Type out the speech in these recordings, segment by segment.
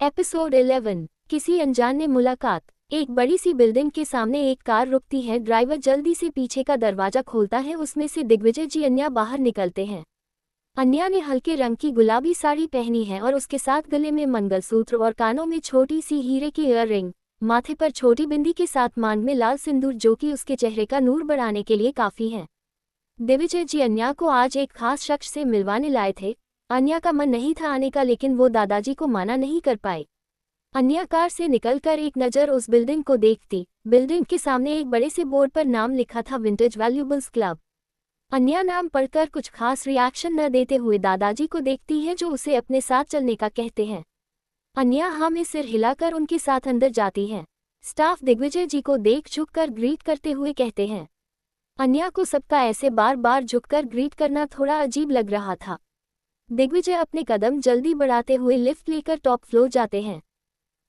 Episode 11। किसी अनजान ने मुलाकात। एक बड़ी सी बिल्डिंग के सामने एक कार रुकती है। ड्राइवर जल्दी से पीछे का दरवाजा खोलता है। उसमें से दिग्विजय जी अन्या बाहर निकलते हैं। अन्या ने हल्के रंग की गुलाबी साड़ी पहनी है और उसके साथ गले में मंगलसूत्र और कानों में छोटी सी हीरे की ईयररिंग, माथे पर छोटी बिंदी के साथ मांग में लाल सिंदूर, जो कि उसके चेहरे का नूर बढ़ाने के लिए काफी है। दिग्विजय जी अन्या को आज एक खास शख्स से मिलवाने लाए थे। अन्या का मन नहीं था आने का, लेकिन वो दादाजी को माना नहीं कर पाए। अन्या कार से निकलकर एक नज़र उस बिल्डिंग को देखती। बिल्डिंग के सामने एक बड़े से बोर्ड पर नाम लिखा था, विंटेज वैल्यूएबल्स क्लब। अन्या नाम पढ़कर कुछ खास रिएक्शन न देते हुए दादाजी को देखती है, जो उसे अपने साथ चलने का कहते हैं। अन्या हाँ में सिर हिलाकर उनके साथ अंदर जाती है। स्टाफ दिग्विजय जी को देख झुककर ग्रीट करते हुए कहते हैं। अन्या को सबका ऐसे बार बार झुककर ग्रीट करना थोड़ा अजीब लग रहा था। दिग्विजय अपने कदम जल्दी बढ़ाते हुए लिफ्ट लेकर टॉप फ्लोर जाते हैं।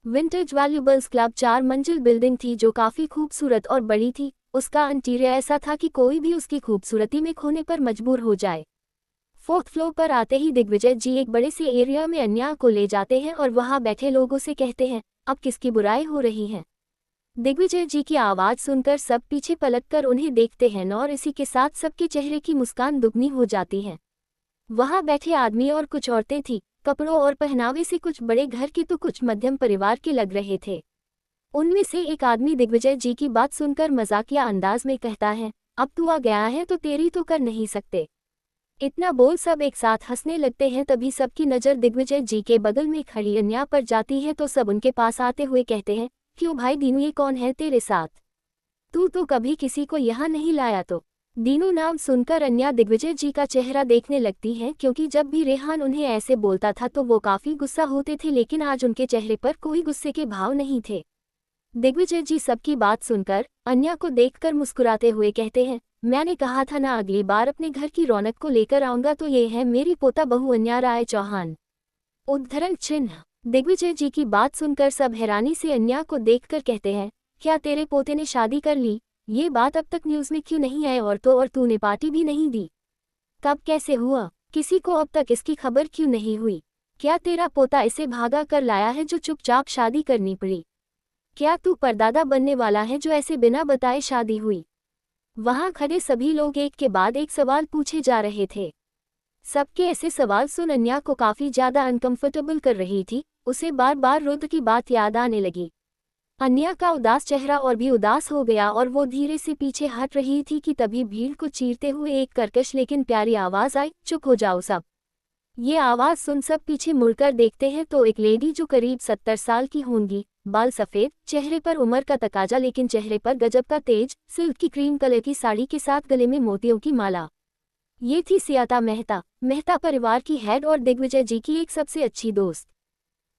विंटेज वैल्यूएबल्स क्लब 4 मंजिल बिल्डिंग थी, जो काफी खूबसूरत और बड़ी थी। उसका इंटीरियर ऐसा था कि कोई भी उसकी खूबसूरती में खोने पर मजबूर हो जाए। 4th फ्लोर पर आते ही दिग्विजय जी एक बड़े से एरिया में अन्या को ले जाते हैं और वहां बैठे लोगों से कहते हैं, अब किसकी बुराई हो रही है। दिग्विजय जी की आवाज सुनकर सब पीछे पलटकर उन्हें देखते हैं और इसी के साथ सबके चेहरे की मुस्कान दुगनी हो जाती है। वहां बैठे आदमी और कुछ औरतें थीं। कपड़ों और पहनावे से कुछ बड़े घर के तो कुछ मध्यम परिवार के लग रहे थे। उनमें से एक आदमी दिग्विजय जी की बात सुनकर मजाकिया अंदाज में कहता है, अब तू आ गया है तो तेरी तो कर नहीं सकते। इतना बोल सब एक साथ हंसने लगते हैं। तभी सबकी नज़र दिग्विजय जी के बगल में खड़ी अन्या पर जाती है, तो सब उनके पास आते हुए कहते हैं, क्यों भाई दीनू, ये कौन है तेरे साथ? तू तो कभी किसी को यहाँ नहीं लाया। तो दीनू नाम सुनकर अन्या दिग्विजय जी का चेहरा देखने लगती है, क्योंकि जब भी रेहान उन्हें ऐसे बोलता था तो वो काफी गुस्सा होते थे, लेकिन आज उनके चेहरे पर कोई गुस्से के भाव नहीं थे। दिग्विजय जी सबकी बात सुनकर अन्या को देखकर मुस्कुराते हुए कहते हैं, मैंने कहा था ना, अगली बार अपने घर की रौनक को लेकर आऊंगा। तो ये है मेरी पोता बहू अन्या राय चौहान। उद्धरण चिन्ह। दिग्विजय जी की बात सुनकर सब हैरानी से अन्या को देखकर कहते हैं, क्या तेरे पोते ने शादी कर ली? ये बात अब तक न्यूज़ में क्यों नहीं आई? और तूने पार्टी भी नहीं दी। कब कैसे हुआ? किसी को अब तक इसकी खबर क्यों नहीं हुई? क्या तेरा पोता इसे भागा कर लाया है जो चुपचाप शादी करनी पड़ी? क्या तू परदादा बनने वाला है जो ऐसे बिना बताए शादी हुई? वहां खड़े सभी लोग एक के बाद एक सवाल पूछे जा रहे थे। सबके ऐसे सवाल सुन अन्या को काफी ज्यादा अनकंफर्टेबल कर रही थी। उसे बार बार रुद्र की बात याद आने लगी। अन्या का उदास चेहरा और भी उदास हो गया और वो धीरे से पीछे हट रही थी कि तभी भीड़ को चीरते हुए एक कर्कश लेकिन प्यारी आवाज आई, चुप हो जाओ सब। ये आवाज सुन सब पीछे मुड़कर देखते हैं तो एक लेडी जो करीब 70 साल की होंगी, बाल सफेद, चेहरे पर उम्र का तकाजा लेकिन चेहरे पर गजब का तेज, सिल्क की क्रीम कलर की साड़ी के साथ गले में मोतियों की माला। ये थी सियाता मेहता, मेहता परिवार की हेड और दिग्विजय जी की एक सबसे अच्छी दोस्त।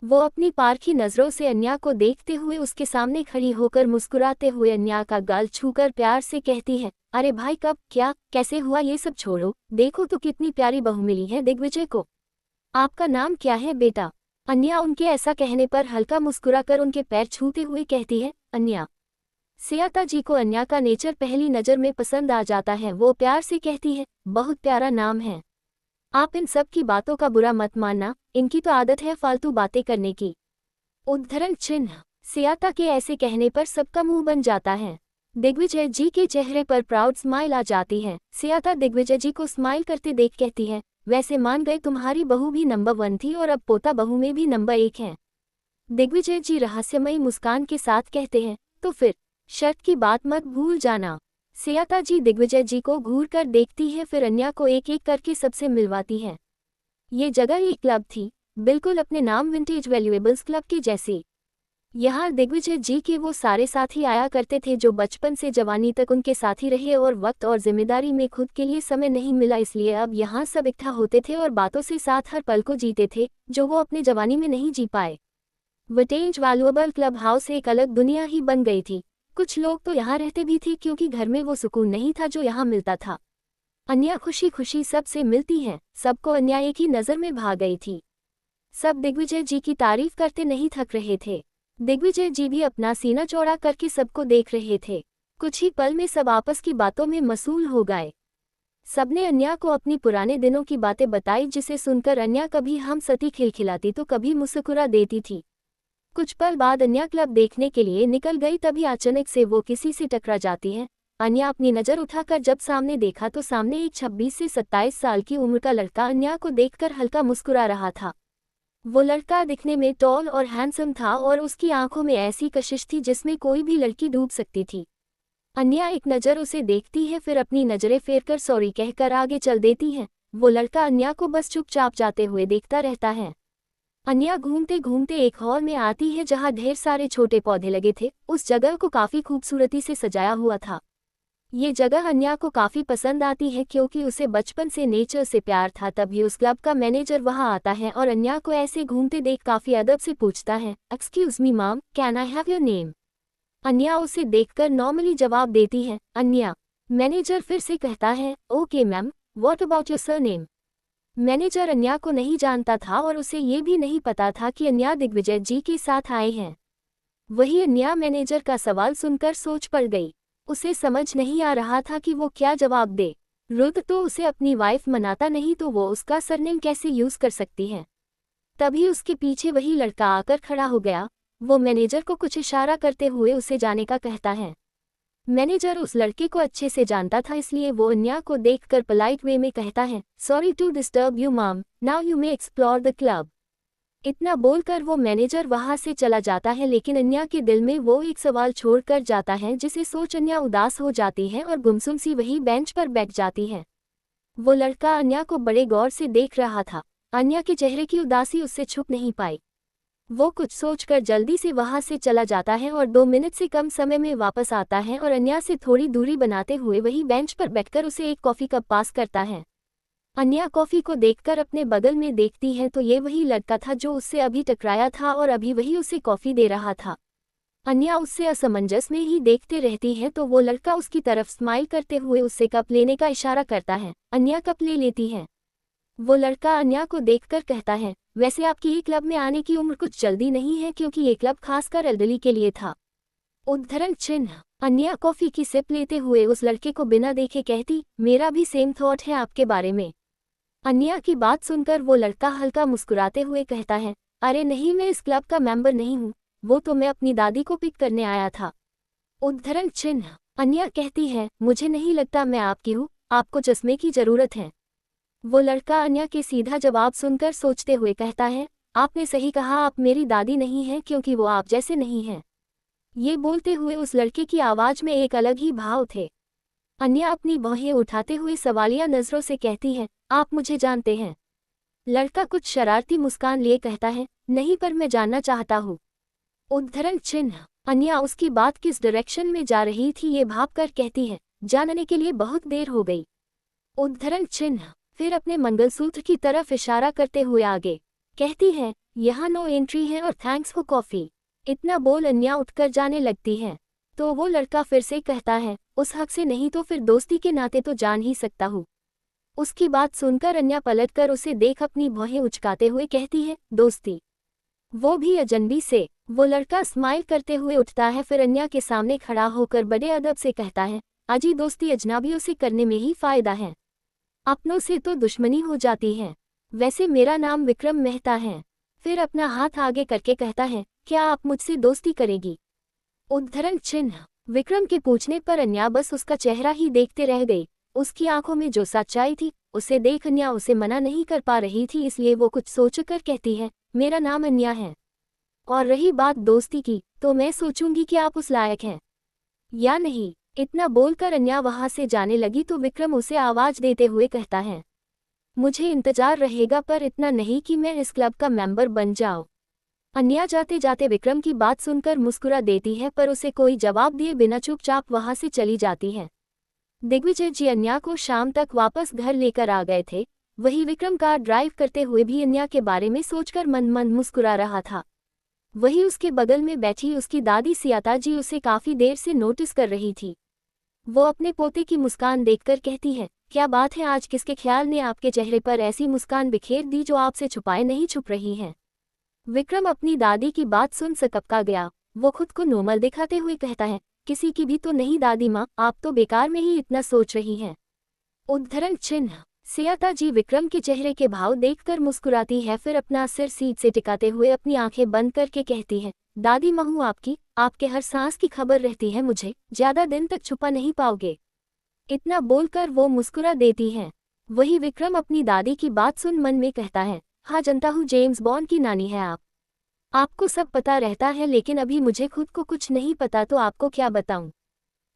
वो अपनी पारखी नजरों से अन्या को देखते हुए उसके सामने खड़ी होकर मुस्कुराते हुए अन्या का गाल छूकर प्यार से कहती है, अरे भाई कब, क्या, कैसे हुआ, ये सब छोड़ो, देखो तो कितनी प्यारी बहू मिली है दिग्विजय को। आपका नाम क्या है बेटा? अन्या उनके ऐसा कहने पर हल्का मुस्कुराकर उनके पैर छूते हुए कहती है, अन्या। सियाता जी को अन्या का नेचर पहली नज़र में पसंद आ जाता है। वो प्यार से कहती है, बहुत प्यारा नाम है। आप इन सब की बातों का बुरा मत मानना, इनकी तो आदत है फालतू बातें करने की। उद्धरण चिन्ह। सियाता के ऐसे कहने पर सबका मुंह बन जाता है। दिग्विजय जी के चेहरे पर प्राउड स्माइल आ जाती है। सियाता दिग्विजय जी को स्माइल करते देख कहती है, वैसे मान गए तुम्हारी बहू भी नंबर 1 थी और अब पोता बहू में भी नंबर 1 है। दिग्विजय जी रहस्यमयी मुस्कान के साथ कहते हैं, तो फिर शर्त की बात मत भूल जाना। सियाता जी दिग्विजय जी को घूर कर देखती है, फिर अन्या को एक एक करके सबसे मिलवाती है। ये जगह एक क्लब थी, बिल्कुल अपने नाम विंटेज वैल्यूएबल्स क्लब के जैसी। यहाँ दिग्विजय जी के वो सारे साथी आया करते थे जो बचपन से जवानी तक उनके साथी रहे और वक्त और जिम्मेदारी में खुद के लिए समय नहीं मिला, इसलिए अब यहाँ सब इकट्ठा होते थे और बातों से साथ हर पल को जीते थे जो वो अपने जवानी में नहीं जी पाए। विंटेज वैल्यूएबल क्लब हाउस एक अलग दुनिया ही बन गई थी। कुछ लोग तो यहाँ रहते भी थे, क्योंकि घर में वो सुकून नहीं था जो यहाँ मिलता था। अन्या खुशी खुशी सबसे मिलती है। सबको अन्या एक ही नज़र में भा गई थी। सब दिग्विजय जी की तारीफ करते नहीं थक रहे थे। दिग्विजय जी भी अपना सीना चौड़ा करके सबको देख रहे थे। कुछ ही पल में सब आपस की बातों में मशगूल हो गए। सबने अन्या को अपनी पुराने दिनों की बातें बताई, जिसे सुनकर अन्या कभी हम सती खिलखिलाती तो कभी मुस्कुरा देती थी। कुछ पल बाद अन्या क्लब देखने के लिए निकल गई, तभी अचानक से वो किसी से टकरा जाती है। अन्या अपनी नज़र उठाकर जब सामने देखा तो सामने एक 26 से 27 साल की उम्र का लड़का अन्या को देखकर हल्का मुस्कुरा रहा था। वो लड़का दिखने में टॉल और हैंडसम था और उसकी आंखों में ऐसी कशिश थी जिसमें कोई भी लड़की डूब सकती थी। अन्या एक नज़र उसे देखती है, फिर अपनी नज़रें फेरकर सॉरी कहकर आगे चल देती है। वो लड़का अन्या को बस चुपचाप जाते हुए देखता रहता है। अन्या घूमते घूमते एक हॉल में आती है जहाँ ढेर सारे छोटे पौधे लगे थे। उस जगह को काफ़ी खूबसूरती से सजाया हुआ था। ये जगह अन्या को काफ़ी पसंद आती है क्योंकि उसे बचपन से नेचर से प्यार था। तभी उस क्लब का मैनेजर वहाँ आता है और अन्या को ऐसे घूमते देख काफ़ी अदब से पूछता है, excuse me ma'am, can I have your name? Anya उसे देखकर नॉर्मली जवाब देती है, अन्या। मैनेजर फिर से कहता है, okay ma'am, what about your surname? Manager Anya को नहीं जानता था और उसे ये भी नहीं पता था कि अन्या दिग्विजय जी के साथ आए हैं। वही अन्या मैनेजर का सवाल सुनकर सोच पड़ गई। उसे समझ नहीं आ रहा था कि वो क्या जवाब दे। रुद्र तो उसे अपनी वाइफ मनाता नहीं तो वो उसका सरनेम कैसे यूज कर सकती है। तभी उसके पीछे वही लड़का आकर खड़ा हो गया। वो मैनेजर को कुछ इशारा करते हुए उसे जाने का कहता है। मैनेजर उस लड़के को अच्छे से जानता था, इसलिए वो अन्या को देखकर पोलाइट वे में कहता है, sorry to disturb you ma'am, now you may explore the club. इतना बोलकर वो मैनेजर वहां से चला जाता है, लेकिन अन्या के दिल में वो एक सवाल छोड़कर जाता है जिसे सोच अन्या उदास हो जाती है और गुमसुम सी वही बेंच पर बैठ जाती है। वो लड़का अन्या को बड़े गौर से देख रहा था। अन्या के चेहरे की उदासी उससे छुप नहीं पाई। वो कुछ सोचकर जल्दी से वहां से चला जाता है और 2 मिनट से कम समय में वापस आता है और अन्या से थोड़ी दूरी बनाते हुए वही बेंच पर बैठकर उसे एक कॉफ़ी कप पास करता है। अन्या कॉफ़ी को देखकर अपने बगल में देखती है तो ये वही लड़का था जो उससे अभी टकराया था और अभी वही उसे कॉफ़ी दे रहा था। अन्या उससे असमंजस में ही देखते रहती है तो वो लड़का उसकी तरफ स्माइल करते हुए उससे कप लेने का इशारा करता है। अन्या कप ले लेती है। वो लड़का अन्या को देखकर कहता है, वैसे आपकी ये क्लब में आने की उम्र कुछ जल्दी नहीं है क्योंकि ये क्लब खासकर एल्डरली के लिए था। उद्धरण चिन्ह। अन्या कॉफ़ी की सिप लेते हुए उस लड़के को बिना देखे कहती, मेरा भी सेम थॉट है आपके बारे में। अन्या की बात सुनकर वो लड़का हल्का मुस्कुराते हुए कहता है, अरे नहीं, मैं इस क्लब का मेंबर नहीं हूँ, वो तो मैं अपनी दादी को पिक करने आया था। उद्धरण चिन्ह। अन्या कहती है, मुझे नहीं लगता मैं आपकी हूँ, आपको चश्मे की ज़रूरत है। वो लड़का अन्या के सीधा जवाब सुनकर सोचते हुए कहता है, आपने सही कहा, आप मेरी दादी नहीं हैं क्योंकि वो आप जैसे नहीं हैं। ये बोलते हुए उस लड़के की आवाज़ में एक अलग ही भाव थे। अन्या अपनी बाहें उठाते हुए सवालिया नज़रों से कहती है, आप मुझे जानते हैं? लड़का कुछ शरारती मुस्कान लिए कहता है, नहीं, पर मैं जानना चाहता हूँ। उद्धरण चिन्ह। अन्या उसकी बात किस डायरेक्शन में जा रही थी ये भांपकर कहती है, जानने के लिए बहुत देर हो गई। उद्धरण चिन्ह। फिर अपने मंगलसूत्र की तरफ इशारा करते हुए आगे कहती है, यहाँ नो एंट्री है और थैंक्स फॉर कॉफ़ी। इतना बोल अन्या उठकर जाने लगती है तो वो लड़का फिर से कहता है, उस हक से नहीं तो फिर दोस्ती के नाते तो जान ही सकता हूँ। उसकी बात सुनकर अन्या पलटकर उसे देख अपनी भौहें उचकाते हुए कहती है, दोस्ती? वो भी अजनबी से? वो लड़का स्माइल करते हुए उठता है, फिर अन्या के सामने खड़ा होकर बड़े अदब से कहता है, अजी दोस्ती अजनबियों से करने में ही फ़ायदा है, अपनों से तो दुश्मनी हो जाती है। वैसे मेरा नाम विक्रम मेहता है। फिर अपना हाथ आगे करके कहता है, क्या आप मुझसे दोस्ती करेगी? उद्धरण चिन्ह। विक्रम के पूछने पर अन्या बस उसका चेहरा ही देखते रह गई। उसकी आंखों में जो सच्चाई थी उसे देख अन्या उसे मना नहीं कर पा रही थी, इसलिए वो कुछ सोचकर कहती है, मेरा नाम अन्या है, और रही बात दोस्ती की तो मैं सोचूंगी कि आप उस लायक हैं या नहीं। इतना बोलकर अन्या वहां से जाने लगी तो विक्रम उसे आवाज देते हुए कहता है, मुझे इंतजार रहेगा पर इतना नहीं कि मैं इस क्लब का मेंबर बन जाऊं। अन्या जाते जाते विक्रम की बात सुनकर मुस्कुरा देती है पर उसे कोई जवाब दिए बिना चुपचाप वहां से चली जाती है। दिग्विजय जी अन्या को शाम तक वापस घर लेकर आ गए थे। वही विक्रम कार ड्राइव करते हुए भी अन्या के बारे में सोचकर मन मन मुस्कुरा रहा था। वही उसके बगल में बैठी उसकी दादी सियाता जी उसे काफी देर से नोटिस कर रही थी। वो अपने पोते की मुस्कान देखकर कहती है, क्या बात है, आज किसके ख्याल ने आपके चेहरे पर ऐसी मुस्कान बिखेर दी जो आपसे छुपाए नहीं छुप रही है? विक्रम अपनी दादी की बात सुन सकपका गया। वो खुद को नॉर्मल दिखाते हुए कहता है, किसी की भी तो नहीं दादी माँ, आप तो बेकार में ही इतना सोच रही हैं। उद्धरण चिन्ह। सियाता जी विक्रम के चेहरे के भाव देखकर मुस्कुराती है, फिर अपना सिर सीट से टिकाते हुए अपनी आंखें बंद करके कहती है, दादी महू आपके हर सांस की खबर रहती है मुझे, ज्यादा दिन तक छुपा नहीं पाओगे। इतना बोलकर वो मुस्कुरा देती हैं। वही विक्रम अपनी दादी की बात सुन मन में कहता है, हाँ जनता हूँ, जेम्स बॉन्ड की नानी है आप। आपको सब पता रहता है, लेकिन अभी मुझे खुद को कुछ नहीं पता, तो आपको क्या बताऊं।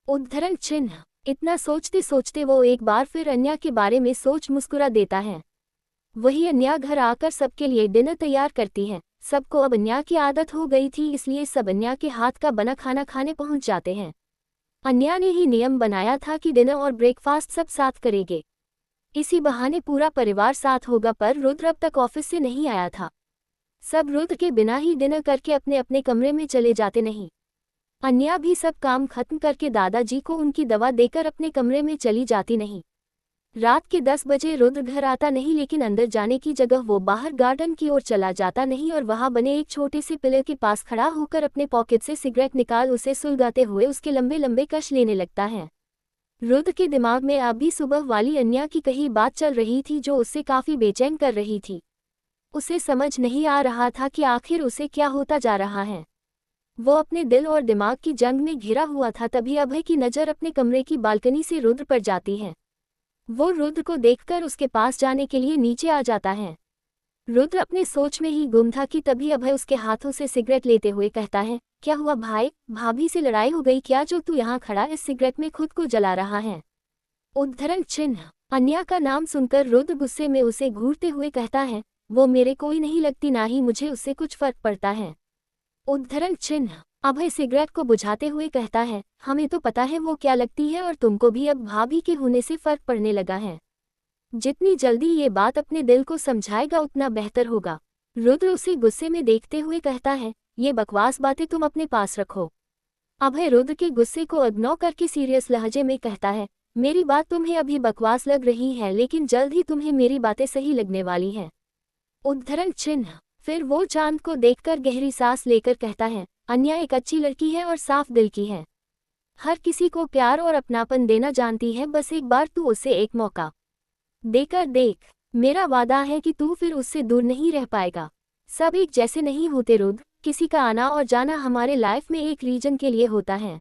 उद्धरण चिन्ह। इतना सोचते सोचते वो एक बार फिर अन्या के बारे में सोच मुस्कुरा देता है। वही अन्या घर आकर सबके लिए डिनर तैयार करती है। सबको अब अन्या की आदत हो गई थी, इसलिए सब अन्या के हाथ का बना खाना खाने पहुंच जाते हैं। अन्या ने ही नियम बनाया था कि डिनर और ब्रेकफास्ट सब साथ करेंगे। इसी बहाने पूरा परिवार साथ होगा, पर रुद्र अब तक ऑफिस से नहीं आया था। सब रुद्र के बिना ही डिनर करके अपने अपने कमरे में चले जाते नहीं। अन्या भी सब काम खत्म करके दादाजी को उनकी दवा देकर अपने कमरे में चली जाती नहीं। रात के 10 बजे रुद्र घर आता नहीं, लेकिन अंदर जाने की जगह वो बाहर गार्डन की ओर चला जाता नहीं और वहां बने एक छोटे से पिलर के पास खड़ा होकर अपने पॉकेट से सिगरेट निकाल उसे सुलगाते हुए उसके लंबे लंबे कश लेने लगता है। रुद्र के दिमाग में अभी सुबह वाली अन्या की कही बात चल रही थी जो उससे काफी बेचैन कर रही थी। उसे समझ नहीं आ रहा था कि आखिर उसे क्या होता जा रहा है। वो अपने दिल और दिमाग की जंग में घिरा हुआ था। तभी अभय की नज़र अपने कमरे की बालकनी से रुद्र पर जाती है। वो रुद्र को देखकर उसके पास जाने के लिए नीचे आ जाता है। रुद्र अपने सोच में ही गुम था कि तभी अभय उसके हाथों से सिगरेट लेते हुए कहता है, क्या हुआ भाई, भाभी से लड़ाई हो गई क्या जो तू यहाँ खड़ा इस सिगरेट में खुद को जला रहा है। उद्धरण चिन्ह। अन्या का नाम सुनकर रुद्र गुस्से में उसे घूरते हुए कहता है, वो मेरे कोई नहीं लगती, ना ही मुझे उससे कुछ फर्क पड़ता है। उद्धरण चिन्ह। अभय सिगरेट को बुझाते हुए कहता है, हमें तो पता है वो क्या लगती है और तुमको भी अब भाभी के होने से फर्क पड़ने लगा है। जितनी जल्दी ये बात अपने दिल को समझाएगा उतना बेहतर होगा। रुद्र उसे गुस्से में देखते हुए कहता है, ये बकवास बातें तुम अपने पास रखो। अभय रुद्र के गुस्से को इग्नोर करके सीरियस लहजे में कहता है, मेरी बात तुम्हें अभी बकवास लग रही है, लेकिन जल्द ही तुम्हें मेरी बातें सही लगने वाली हैं। उद्धरण चिन्ह। फिर वो चांद को देखकर गहरी सांस लेकर कहता है, अन्या एक अच्छी लड़की है और साफ दिल की है। हर किसी को प्यार और अपनापन देना जानती है, बस एक बार तू उसे एक मौका देकर देख। मेरा वादा है कि तू फिर उससे दूर नहीं रह पाएगा। सब एक जैसे नहीं होते रुद्र, किसी का आना और जाना हमारे लाइफ में एक रीजन के लिए होता है।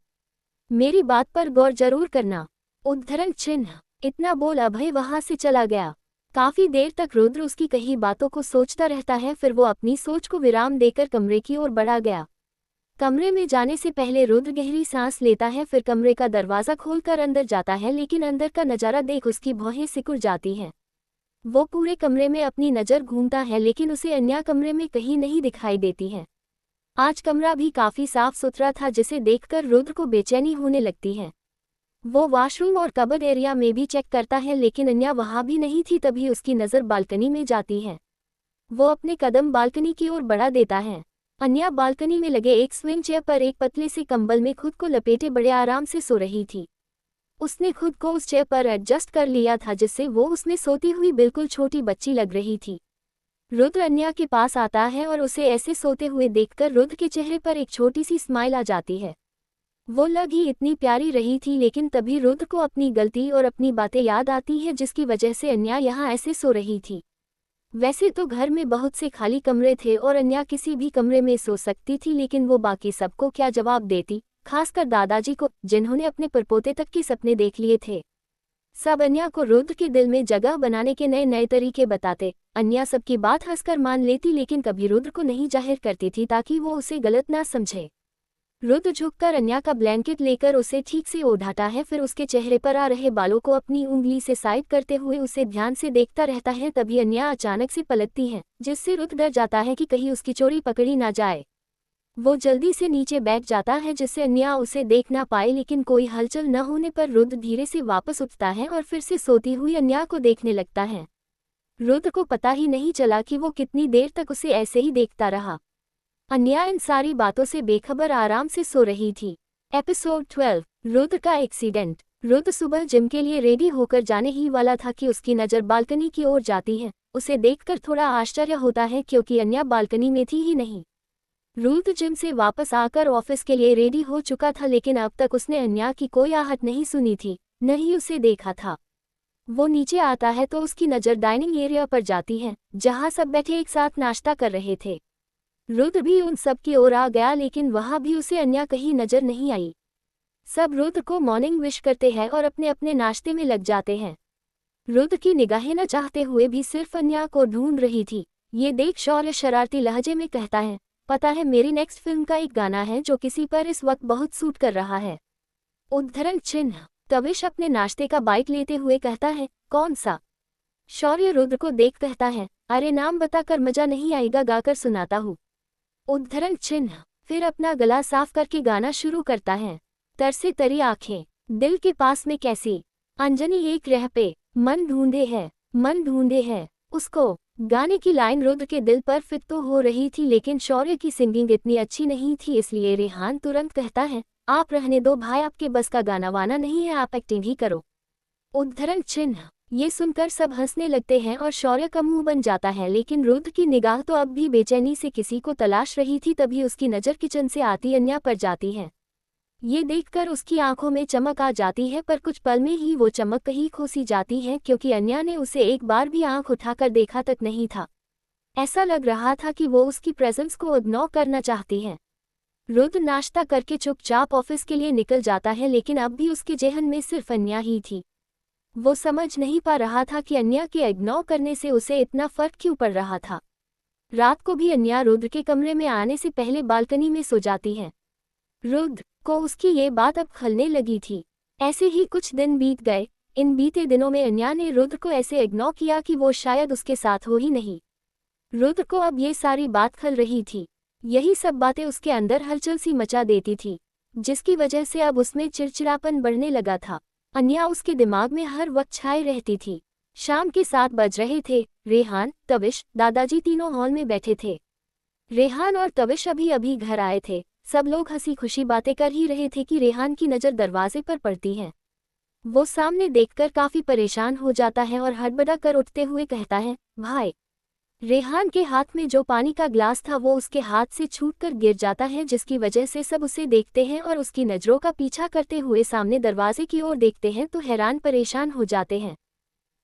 मेरी बात पर गौर जरूर करना। उद्धरण चिन्ह। इतना बोल अभय वहां से चला गया। काफी देर तक रुद्र उसकी कही बातों को सोचता रहता है, फिर वो अपनी सोच को विराम देकर कमरे की ओर बढ़ा गया। कमरे में जाने से पहले रुद्र गहरी सांस लेता है, फिर कमरे का दरवाज़ा खोलकर अंदर जाता है, लेकिन अंदर का नज़ारा देख उसकी भौहें सिकुड़ जाती हैं। वो पूरे कमरे में अपनी नज़र घूमता है, लेकिन उसे अन्या कमरे में कहीं नहीं दिखाई देती है। आज कमरा भी काफ़ी साफ सुथरा था, जिसे देखकर रुद्र को बेचैनी होने लगती है। वो वॉशरूम और कबर्ड एरिया में भी चेक करता है, लेकिन अन्या वहाँ भी नहीं थी। तभी उसकी नज़र बालकनी में जाती है। वो अपने कदम बालकनी की ओर बढ़ा देता है। अन्या बालकनी में लगे एक स्विंग चेयर पर एक पतले से कंबल में खुद को लपेटे बड़े आराम से सो रही थी। उसने खुद को उस चेयर पर एडजस्ट कर लिया था, जिससे वो उसमें सोती हुई बिल्कुल छोटी बच्ची लग रही थी। रुद्र अन्या के पास आता है और उसे ऐसे सोते हुए देखकर रुद्र के चेहरे पर एक छोटी सी स्माइल आ जाती है। वो लग ही इतनी प्यारी रही थी, लेकिन तभी रुद्र को अपनी गलती और अपनी बातें याद आती हैं, जिसकी वजह से अन्या यहाँ ऐसे सो रही थी। वैसे तो घर में बहुत से खाली कमरे थे और अन्या किसी भी कमरे में सो सकती थी, लेकिन वो बाकी सबको क्या जवाब देती, खासकर दादाजी को, जिन्होंने अपने परपोते तक के सपने देख लिए थे। सब अन्या को रुद्र के दिल में जगह बनाने के नए नए तरीके बताते। अन्या सबकी बात हंसकर मान लेती, लेकिन कभी रुद्र को नहीं जाहिर करती थी ताकि वो उसे गलत ना समझे। रुद्र झुककर अन्या का ब्लैंकेट लेकर उसे ठीक से ओढ़ाता है, फिर उसके चेहरे पर आ रहे बालों को अपनी उंगली से साइड करते हुए उसे ध्यान से देखता रहता है। तभी अन्या अचानक से पलटती है, जिससे रुद्र डर जाता है कि कहीं उसकी चोरी पकड़ी ना जाए। वो जल्दी से नीचे बैठ जाता है, जिससे अन्या उसे देख ना पाए, लेकिन कोई हलचल न होने पर रुद्र धीरे से वापस उठता है और फिर से सोती हुई अन्या को देखने लगता है। रुद्र को पता ही नहीं चला कि वो कितनी देर तक उसे ऐसे ही देखता रहा। अन्या इन सारी बातों से बेखबर आराम से सो रही थी। एपिसोड 12। रुद्र का एक्सीडेंट। रुद्र सुबह जिम के लिए रेडी होकर जाने ही वाला था कि उसकी नज़र बालकनी की ओर जाती है। उसे देखकर थोड़ा आश्चर्य होता है, क्योंकि अन्या बालकनी में थी ही नहीं। रुद्र जिम से वापस आकर ऑफिस के लिए रेडी हो चुका था, लेकिन अब तक उसने अन्या की कोई आहट नहीं सुनी थी, न ही उसे देखा था। वो नीचे आता है तो उसकी नज़र डाइनिंग एरिया पर जाती है, जहाँ सब बैठे एक साथ नाश्ता कर रहे थे। रुद्र भी उन सब की ओर आ गया, लेकिन वहाँ भी उसे अन्या कहीं नजर नहीं आई। सब रुद्र को मॉर्निंग विश करते हैं और अपने अपने नाश्ते में लग जाते हैं। रुद्र की निगाहें न चाहते हुए भी सिर्फ अन्या को ढूंढ रही थी। ये देख शौर्य शरारती लहजे में कहता है, पता है मेरी नेक्स्ट फिल्म का एक गाना है जो किसी पर इस वक्त बहुत सूट कर रहा है। उद्धरण चिन्ह। तविश अपने नाश्ते का बाइट लेते हुए कहता है, कौन सा? शौर्य रुद्र को देख कहता है, अरे नाम बताकर मजा नहीं आएगा, गाकर सुनाता हूँ। उद्धरण चिन्ह। फिर अपना गला साफ करके गाना शुरू करता है। तरसे तरी आंखें, दिल के पास में कैसी, अंजनी एक रह पे, मन ढूंढे है उसको। गाने की लाइन रुद्र के दिल पर फिट तो हो रही थी, लेकिन शौर्य की सिंगिंग इतनी अच्छी नहीं थी, इसलिए रेहान तुरंत कहता है, आप रहने दो भाई, आपके बस का गाना वाना नहीं है, आप एक्टिंग ही करो। उद्धरण चिन्ह। ये सुनकर सब हंसने लगते हैं और शौर्य का मुंह बन जाता है, लेकिन रुद्र की निगाह तो अब भी बेचैनी से किसी को तलाश रही थी। तभी उसकी नज़र किचन से आती अन्या पर जाती है। ये देखकर उसकी आंखों में चमक आ जाती है, पर कुछ पल में ही वो चमक कहीं खो सी जाती है, क्योंकि अन्या ने उसे एक बार भी आंख उठाकर देखा तक नहीं था। ऐसा लग रहा था कि वो उसकी प्रेजेंस को इग्नोर करना चाहती है। रुद्र नाश्ता करके चुपचाप ऑफिस के लिए निकल जाता है, लेकिन अब भी उसके जेहन में सिर्फ अन्या ही थी। वो समझ नहीं पा रहा था कि अन्या के इग्नोर करने से उसे इतना फर्क क्यों पड़ रहा था। रात को भी अन्या रुद्र के कमरे में आने से पहले बालकनी में सो जाती है। रुद्र को उसकी ये बात अब खलने लगी थी। ऐसे ही कुछ दिन बीत गए। इन बीते दिनों में अन्या ने रुद्र को ऐसे इग्नोर किया कि वो शायद उसके साथ हो ही नहीं। रुद्र को अब ये सारी बात खल रही थी। यही सब बातें उसके अंदर हलचल सी मचा देती थी, जिसकी वजह से अब उसमें चिड़चिड़ापन बढ़ने लगा था। अन्या उसके दिमाग में हर वक्त छाए रहती थी। शाम के 7 बज रहे थे। रेहान, तविश, दादाजी तीनों हॉल में बैठे थे। रेहान और तविश अभी अभी घर आए थे। सब लोग हंसी खुशी बातें कर ही रहे थे कि रेहान की नज़र दरवाजे पर पड़ती है। वो सामने देखकर काफी परेशान हो जाता है और हड़बड़ा कर उठते हुए कहता है, भाई। रेहान के हाथ में जो पानी का ग्लास था वो उसके हाथ से छूटकर गिर जाता है, जिसकी वजह से सब उसे देखते हैं और उसकी नज़रों का पीछा करते हुए सामने दरवाजे की ओर देखते हैं तो हैरान परेशान हो जाते हैं।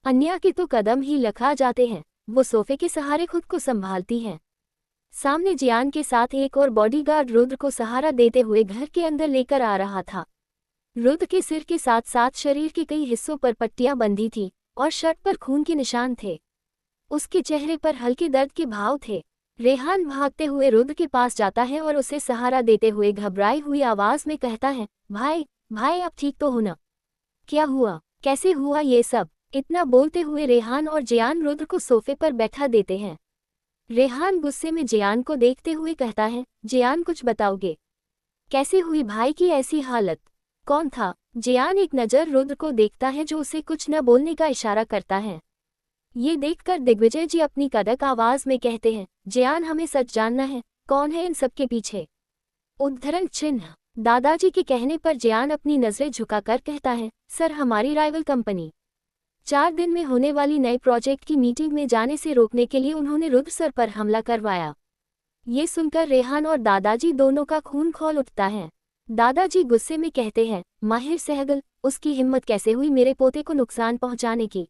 अन्या के तो कदम ही लखा जाते हैं। वो सोफे के सहारे खुद को संभालती है। सामने जियान के साथ एक और बॉडीगार्ड रुद्र को सहारा देते हुए घर के अंदर लेकर आ रहा था। रुद्र के सिर के साथ साथ शरीर के कई हिस्सों पर पट्टियां बंधी थी और शर्ट पर खून के निशान थे। उसके चेहरे पर हल्के दर्द के भाव थे। रेहान भागते हुए रुद्र के पास जाता है और उसे सहारा देते हुए घबराई हुई आवाज में कहता है, भाई, भाई आप ठीक तो हो ना? क्या हुआ, कैसे हुआ ये सब? इतना बोलते हुए रेहान और जियान रुद्र को सोफे पर बैठा देते हैं। रेहान गुस्से में जियान को देखते हुए कहता है, जियान कुछ बताओगे? कैसे हुई भाई की ऐसी हालत? कौन था? जियान एक नज़र रुद्र को देखता है जो उसे कुछ न बोलने का इशारा करता है। ये देखकर दिग्विजय जी अपनी कड़क आवाज में कहते हैं, जियान हमें सच जानना है, कौन है इन सबके पीछे? उद्धरण चिन्ह। दादाजी के कहने पर जियान अपनी नजरें झुकाकर कहता है, सर हमारी राइवल कंपनी 4 दिन में होने वाली नए प्रोजेक्ट की मीटिंग में जाने से रोकने के लिए उन्होंने रुद्र सर पर हमला करवाया। ये सुनकर रेहान और दादाजी दोनों का खून खौल उठता है। दादाजी गुस्से में कहते हैं, माहिर सहगल, उसकी हिम्मत कैसे हुई मेरे पोते को नुकसान पहुंचाने की?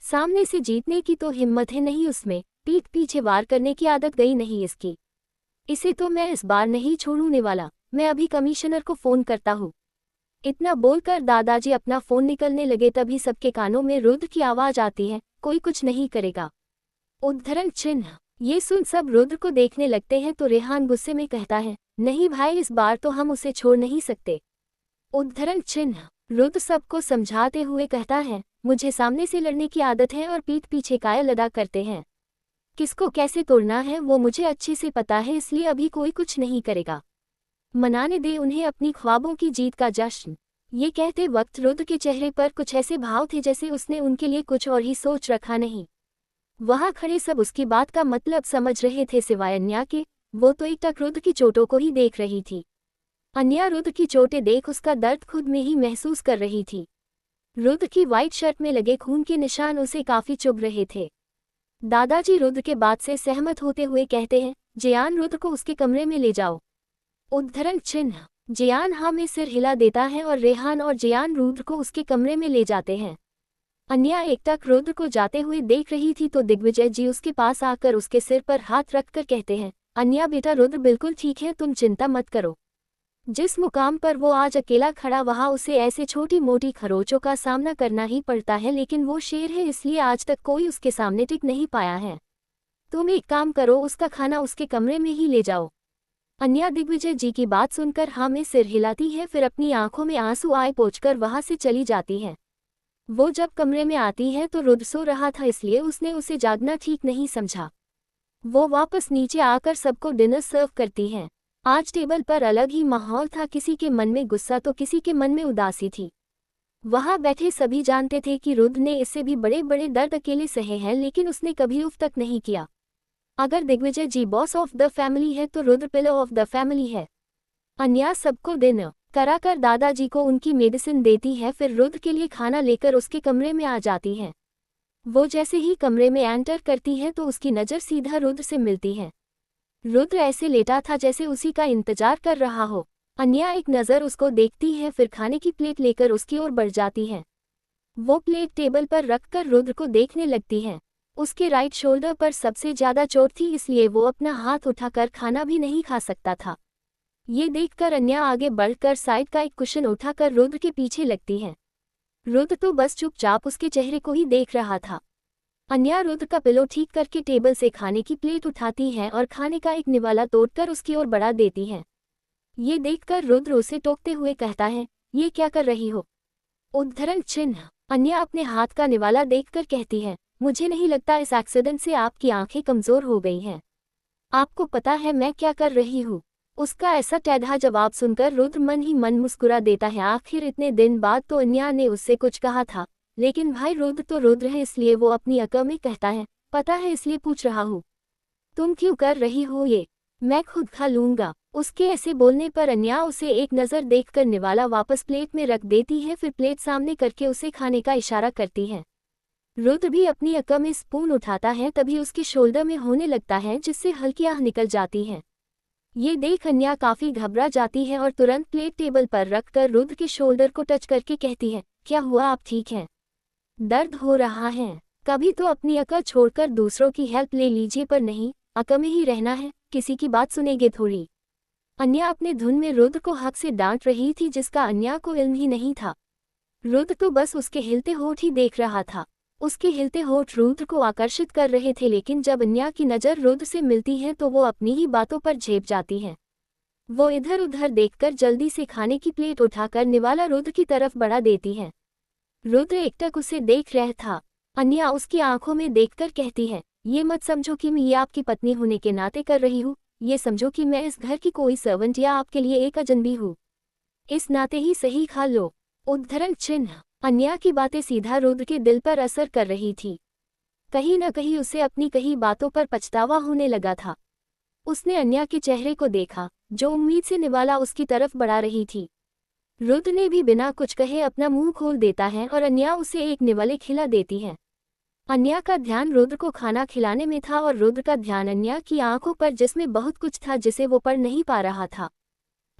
सामने से जीतने की तो हिम्मत है नहीं उसमें, पीठ पीछे वार करने की आदत गई नहीं इसकी। इसे तो मैं इस बार नहीं छोड़ने वाला, मैं अभी कमिश्नर को फोन करता हूँ। इतना बोलकर दादाजी अपना फोन निकलने लगे, तभी सबके कानों में रुद्र की आवाज आती है, कोई कुछ नहीं करेगा। उद्धरण चिन्ह। ये सुन सब रुद्र को देखने लगते हैं तो रेहान गुस्से में कहता है, नहीं भाई इस बार तो हम उसे छोड़ नहीं सकते। उद्धरण चिन्ह। रुद्र सबको समझाते हुए कहता है, मुझे सामने से लड़ने की आदत है और पीठ पीछे कायल अदा करते हैं। किसको कैसे तोड़ना है वो मुझे अच्छे से पता है, इसलिए अभी कोई कुछ नहीं करेगा। मनाने दे उन्हें अपनी ख्वाबों की जीत का जश्न। ये कहते वक्त रुद्र के चेहरे पर कुछ ऐसे भाव थे जैसे उसने उनके लिए कुछ और ही सोच रखा नहीं। वहां खड़े सब उसकी बात का मतलब समझ रहे थे सिवाय अन्या के। वो तो एकटक रुद्र की चोटों को ही देख रही थी। अन्या रुद्र की चोटें देख उसका दर्द खुद में ही महसूस कर रही थी। रुद्र की वाइट शर्ट में लगे खून के निशान उसे काफी चुभ रहे थे। दादाजी रुद्र के बात से सहमत होते हुए कहते हैं, जियान रुद्र को उसके कमरे में ले जाओ। उद्धरण चिन्ह। जियान हाँ में सिर हिला देता है और रेहान और जियान रुद्र को उसके कमरे में ले जाते हैं। अन्या एकटक रुद्र को जाते हुए देख रही थी तो दिग्विजय जी उसके पास आकर उसके सिर पर हाथ रखकर कहते हैं, अन्या बेटा रुद्र बिल्कुल ठीक है, तुम चिंता मत करो। जिस मुकाम पर वो आज अकेला खड़ा वहाँ उसे ऐसे छोटी मोटी खरोचों का सामना करना ही पड़ता है, लेकिन वो शेर है इसलिए आज तक कोई उसके सामने टिक नहीं पाया है। तुम एक काम करो, उसका खाना उसके कमरे में ही ले जाओ। अन्या दिग्विजय जी की बात सुनकर हाँ में सिर हिलाती है, फिर अपनी आंखों में आंसू आए पोंछकर वहां से चली जाती है। वो जब कमरे में आती है तो रुद्र सो रहा था इसलिए उसने उसे जागना ठीक नहीं समझा। वो वापस नीचे आकर सबको डिनर सर्व करती है। आज टेबल पर अलग ही माहौल था, किसी के मन में गुस्सा तो किसी के मन में उदासी थी। वहां बैठे सभी जानते थे कि रुद्र ने इससे भी बड़े बड़े दर्द अकेले सहे हैं, लेकिन उसने कभी उफ तक नहीं किया। अगर दिग्विजय जी बॉस ऑफ द फैमिली है तो Rudra pillow of the family है। अन्या सबको डिनर कराकर दादाजी को उनकी मेडिसिन देती है, फिर रुद्र के लिए खाना लेकर उसके कमरे में आ जाती है। वो जैसे ही कमरे में एंटर करती है तो उसकी नज़र सीधा रुद्र से मिलती है। रुद्र ऐसे लेटा था जैसे उसी का इंतजार कर रहा हो। अन्या एक नज़र उसको देखती है, फिर खाने की प्लेट लेकर उसकी ओर बढ़ जाती है। वो प्लेट टेबल पर रखकर रुद्र को देखने लगती है। उसके राइट शोल्डर पर सबसे ज्यादा चोट थी इसलिए वो अपना हाथ उठाकर खाना भी नहीं खा सकता था। ये देखकर अन्या आगे बढ़कर साइड का एक कुशन उठाकर रुद्र के पीछे लगती है। रुद्र तो बस चुपचाप उसके चेहरे को ही देख रहा था। अन्या रुद्र का पिलो ठीक करके टेबल से खाने की प्लेट उठाती है और खाने का एक निवाला तोड़कर उसकी ओर बढ़ा देती है। ये देखकर रुद्र उसे टोकते हुए कहता है, ये क्या कर रही हो? उद्धरण चिन्ह। अन्या अपने हाथ का निवाला देखकर कहती है, मुझे नहीं लगता इस एक्सीडेंट से आपकी आंखें कमजोर हो गई हैं। आपको पता है मैं क्या कर रही हूँ? उसका ऐसा टेढ़ा जवाब सुनकर रुद्र मन ही मन मुस्कुरा देता है। आखिर इतने दिन बाद तो अन्या ने उससे कुछ कहा था, लेकिन भाई रुद्र तो रुद्र है इसलिए वो अपनी अकल में कहता है, पता है इसलिए पूछ रहा हूँ। तुम क्यों कर रही हो ये? मैं खुद खा लूंगा। उसके ऐसे बोलने पर अन्या उसे एक नज़र देखकर निवाला वापस प्लेट में रख देती है, फिर प्लेट सामने करके उसे खाने का इशारा करती है। रुद्र भी अपनी अकल में स्पून उठाता है, तभी उसके शोल्डर में होने लगता है जिससे हल्की आह निकल जाती है। ये देख अन्या काफी घबरा जाती है और तुरंत प्लेट टेबल पर रखकर रुद्र के शोल्डर को टच करके कहती है, क्या हुआ, आप ठीक हैं? दर्द हो रहा है? कभी तो अपनी अकल छोड़कर दूसरों की हेल्प ले लीजिए, पर नहीं, अकल में ही रहना है, किसी की बात सुनेंगे थोड़ी। अन्या अपने धुन में रुद्र को हक से डांट रही थी जिसका अन्या को इल्म ही नहीं था। रुद्र तो बस उसके हिलते होठ ही देख रहा था। उसके हिलते होठ रुद्र को आकर्षित कर रहे थे, लेकिन जब अन्या की नज़र रुद्र से मिलती है तो वो अपनी ही बातों पर झेप जाती है। वो इधर उधर देखकर जल्दी से खाने की प्लेट उठाकर निवाला रुद्र की तरफ बढ़ा देती है। रुद्र एकटक उसे देख रहा था। अन्या उसकी आंखों में देखकर कहती है, ये मत समझो कि मैं ये आपकी पत्नी होने के नाते कर रही हूँ, ये समझो कि मैं इस घर की कोई सर्वेंट या आपके लिए एक अजनबी हूँ। इस नाते ही सही खा लो। उद्धरण चिन्ह। अन्या की बातें सीधा रुद्र के दिल पर असर कर रही थी। कहीं न कहीं उसे अपनी कही बातों पर पछतावा होने लगा था। उसने अन्या के चेहरे को देखा जो उम्मीद से निवाला उसकी तरफ बढ़ा रही थी। रुद्र ने भी बिना कुछ कहे अपना मुंह खोल देता है और अन्या उसे एक निवाले खिला देती है। अन्या का ध्यान रुद्र को खाना खिलाने में था और रुद्र का ध्यान अन्या की आंखों पर जिसमें बहुत कुछ था जिसे वो पढ़ नहीं पा रहा था।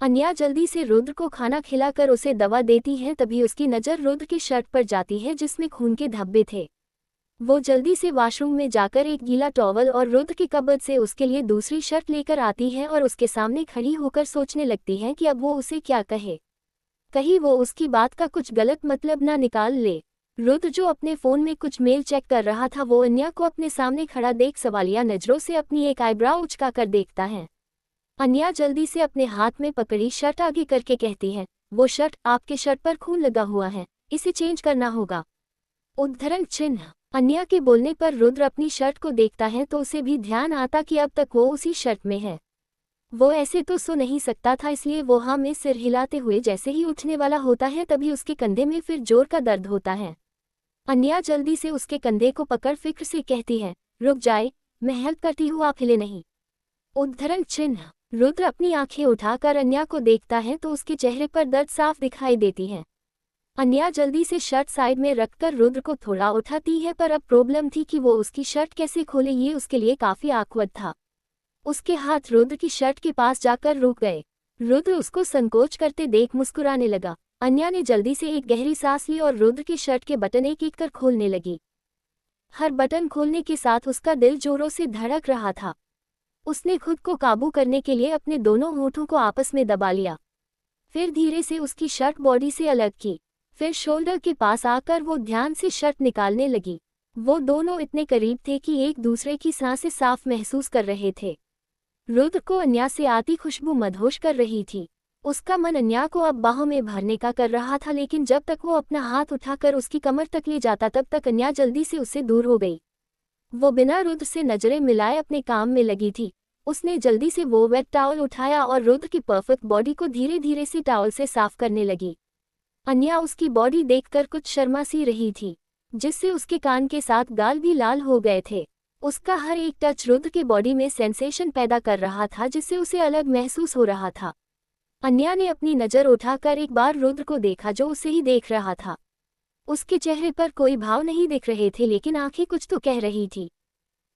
अन्या जल्दी से रुद्र को खाना खिलाकर उसे दवा देती है, तभी उसकी नज़र रुद्र की शर्ट पर जाती है जिसमें खून के धब्बे थे। वो जल्दी से वॉशरूम में जाकर एक गीला टॉवल और रुद्र की कबर्ड से उसके लिए दूसरी शर्ट लेकर आती है और उसके सामने खड़ी होकर सोचने लगती है कि अब वो उसे क्या कहे। कहीं वो उसकी बात का कुछ गलत मतलब ना निकाल ले। रुद्र जो अपने फ़ोन में कुछ मेल चेक कर रहा था वो अन्या को अपने सामने खड़ा देख सवालिया नज़रों से अपनी एक आईब्राउ उचका कर देखता है। अन्या जल्दी से अपने हाथ में पकड़ी शर्ट आगे करके कहती है, वो शर्ट, आपके शर्ट पर खून लगा हुआ है, इसे चेंज करना होगा। उद्धरण चिन्ह। अन्या के बोलने पर रुद्र अपनी शर्ट को देखता है तो उसे भी ध्यान आता कि अब तक वो उसी शर्ट में है। वो ऐसे तो सो नहीं सकता था इसलिए वो हाँ में सिर हिलाते हुए जैसे ही उठने वाला होता है तभी उसके कंधे में फिर जोर का दर्द होता है। अन्या जल्दी से उसके कंधे को पकड़ फिक्र से कहती है, रुक जाए, मैं हेल्प करती हूँ, आप हिले नहीं। उद्धरण चिन्ह। रुद्र अपनी आंखें उठाकर अन्या को देखता है तो उसके चेहरे पर दर्द साफ दिखाई देती है। अन्या जल्दी से शर्ट साइड में रखकर रुद्र को थोड़ा उठाती है, पर अब प्रॉब्लम थी कि वो उसकी शर्ट कैसे खोले, ये उसके लिए काफी awkward था। उसके हाथ रुद्र की शर्ट के पास जाकर रुक गए। रुद्र उसको संकोच करते देख मुस्कुराने लगा। अन्या ने जल्दी से एक गहरी सांस ली और रुद्र की शर्ट के बटन एक एक कर खोलने लगी। हर बटन खोलने के साथ उसका दिल जोरों से धड़क रहा था। उसने खुद को काबू करने के लिए अपने दोनों होठों को आपस में दबा लिया। फिर धीरे से उसकी शर्ट बॉडी से अलग की। फिर शोल्डर के पास आकर वो ध्यान से शर्ट निकालने लगी। वो दोनों इतने करीब थे कि एक दूसरे की सांसें साफ महसूस कर रहे थे। रुद्र को अन्या से आती खुशबू मदहोश कर रही थी। उसका मन अन्या को अब बाहों में भरने का कर रहा था, लेकिन जब तक वो अपना हाथ उठाकर उसकी कमर तक ले जाता तब तक अन्या जल्दी से उससे दूर हो गई। वो बिना रुद्र से नजरें मिलाए अपने काम में लगी थी। उसने जल्दी से वो वेट टॉवल उठाया और रुद्र की परफेक्ट बॉडी को धीरे धीरे से टॉवल से साफ करने लगी। अन्या उसकी बॉडी देखकर कुछ शर्मा सी रही थी, जिससे उसके कान के साथ गाल भी लाल हो गए थे। उसका हर एक टच रुद्र के बॉडी में सेंसेशन पैदा कर रहा था, जिससे उसे अलग महसूस हो रहा था। अन्या ने अपनी नज़र उठाकर एक बार रुद्र को देखा, जो उसे ही देख रहा था। उसके चेहरे पर कोई भाव नहीं दिख रहे थे, लेकिन आंखें कुछ तो कह रही थी।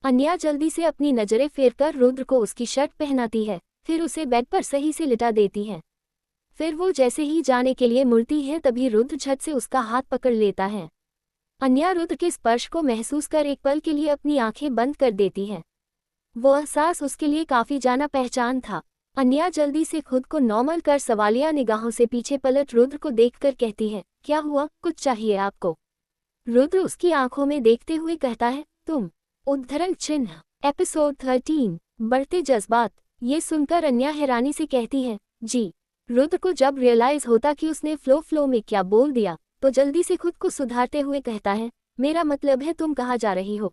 अन्या जल्दी से अपनी नज़रें फेरकर रुद्र को उसकी शर्ट पहनाती है, फिर उसे बेड पर सही से लिटा देती है। फिर वो जैसे ही जाने के लिए मुड़ती है, तभी रुद्र झट से उसका हाथ पकड़ लेता है। अन्या रुद्र के स्पर्श को महसूस कर एक पल के लिए अपनी आंखें बंद कर देती है। वो एहसास उसके लिए काफ़ी जाना पहचान था। अन्या जल्दी से खुद को नॉर्मल कर सवालिया निगाहों से पीछे पलट रुद्र को देखकर कहती है, क्या हुआ, कुछ चाहिए आपको? रुद्र उसकी आंखों में देखते हुए कहता है, तुम। उद्धरण चिन्ह। एपिसोड 13 बढ़ते जज्बात। ये सुनकर अन्या हैरानी से कहती है, जी। रुद्र को जब रियलाइज होता कि उसने फ्लो में क्या बोल दिया, तो जल्दी से खुद को सुधारते हुए कहता है, मेरा मतलब है तुम कहाँ जा रही हो?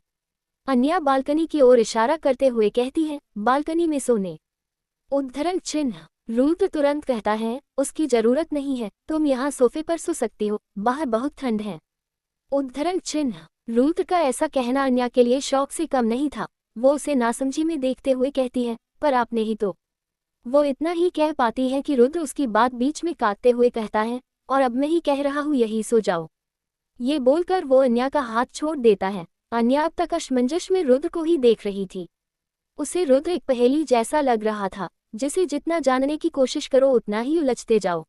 अन्या बालकनी की ओर इशारा करते हुए कहती है, बालकनी में सोने। उद्धरण चिन्ह। रुद्र तुरंत कहता है, उसकी जरूरत नहीं है, तुम यहाँ सोफे पर सो सकती हो, बाहर बहुत ठंड है। उद्धरण चिन्ह। रुद्र का ऐसा कहना अन्या के लिए शौक से कम नहीं था। वो उसे नासमझी में देखते हुए कहती है, पर आपने ही तो। वो इतना ही कह पाती है कि रुद्र उसकी बात बीच में काटते हुए कहता है, और अब मैं ही कह रहा हूँ, यही सो जाओ। ये बोलकर वो अन्या का हाथ छोड़ देता है। अन्या अब तक असमंजस में रुद्र को ही देख रही थी। उसे रुद्र एक पहेली जैसा लग रहा था, जिसे जितना जानने की कोशिश करो उतना ही उलझते जाओ।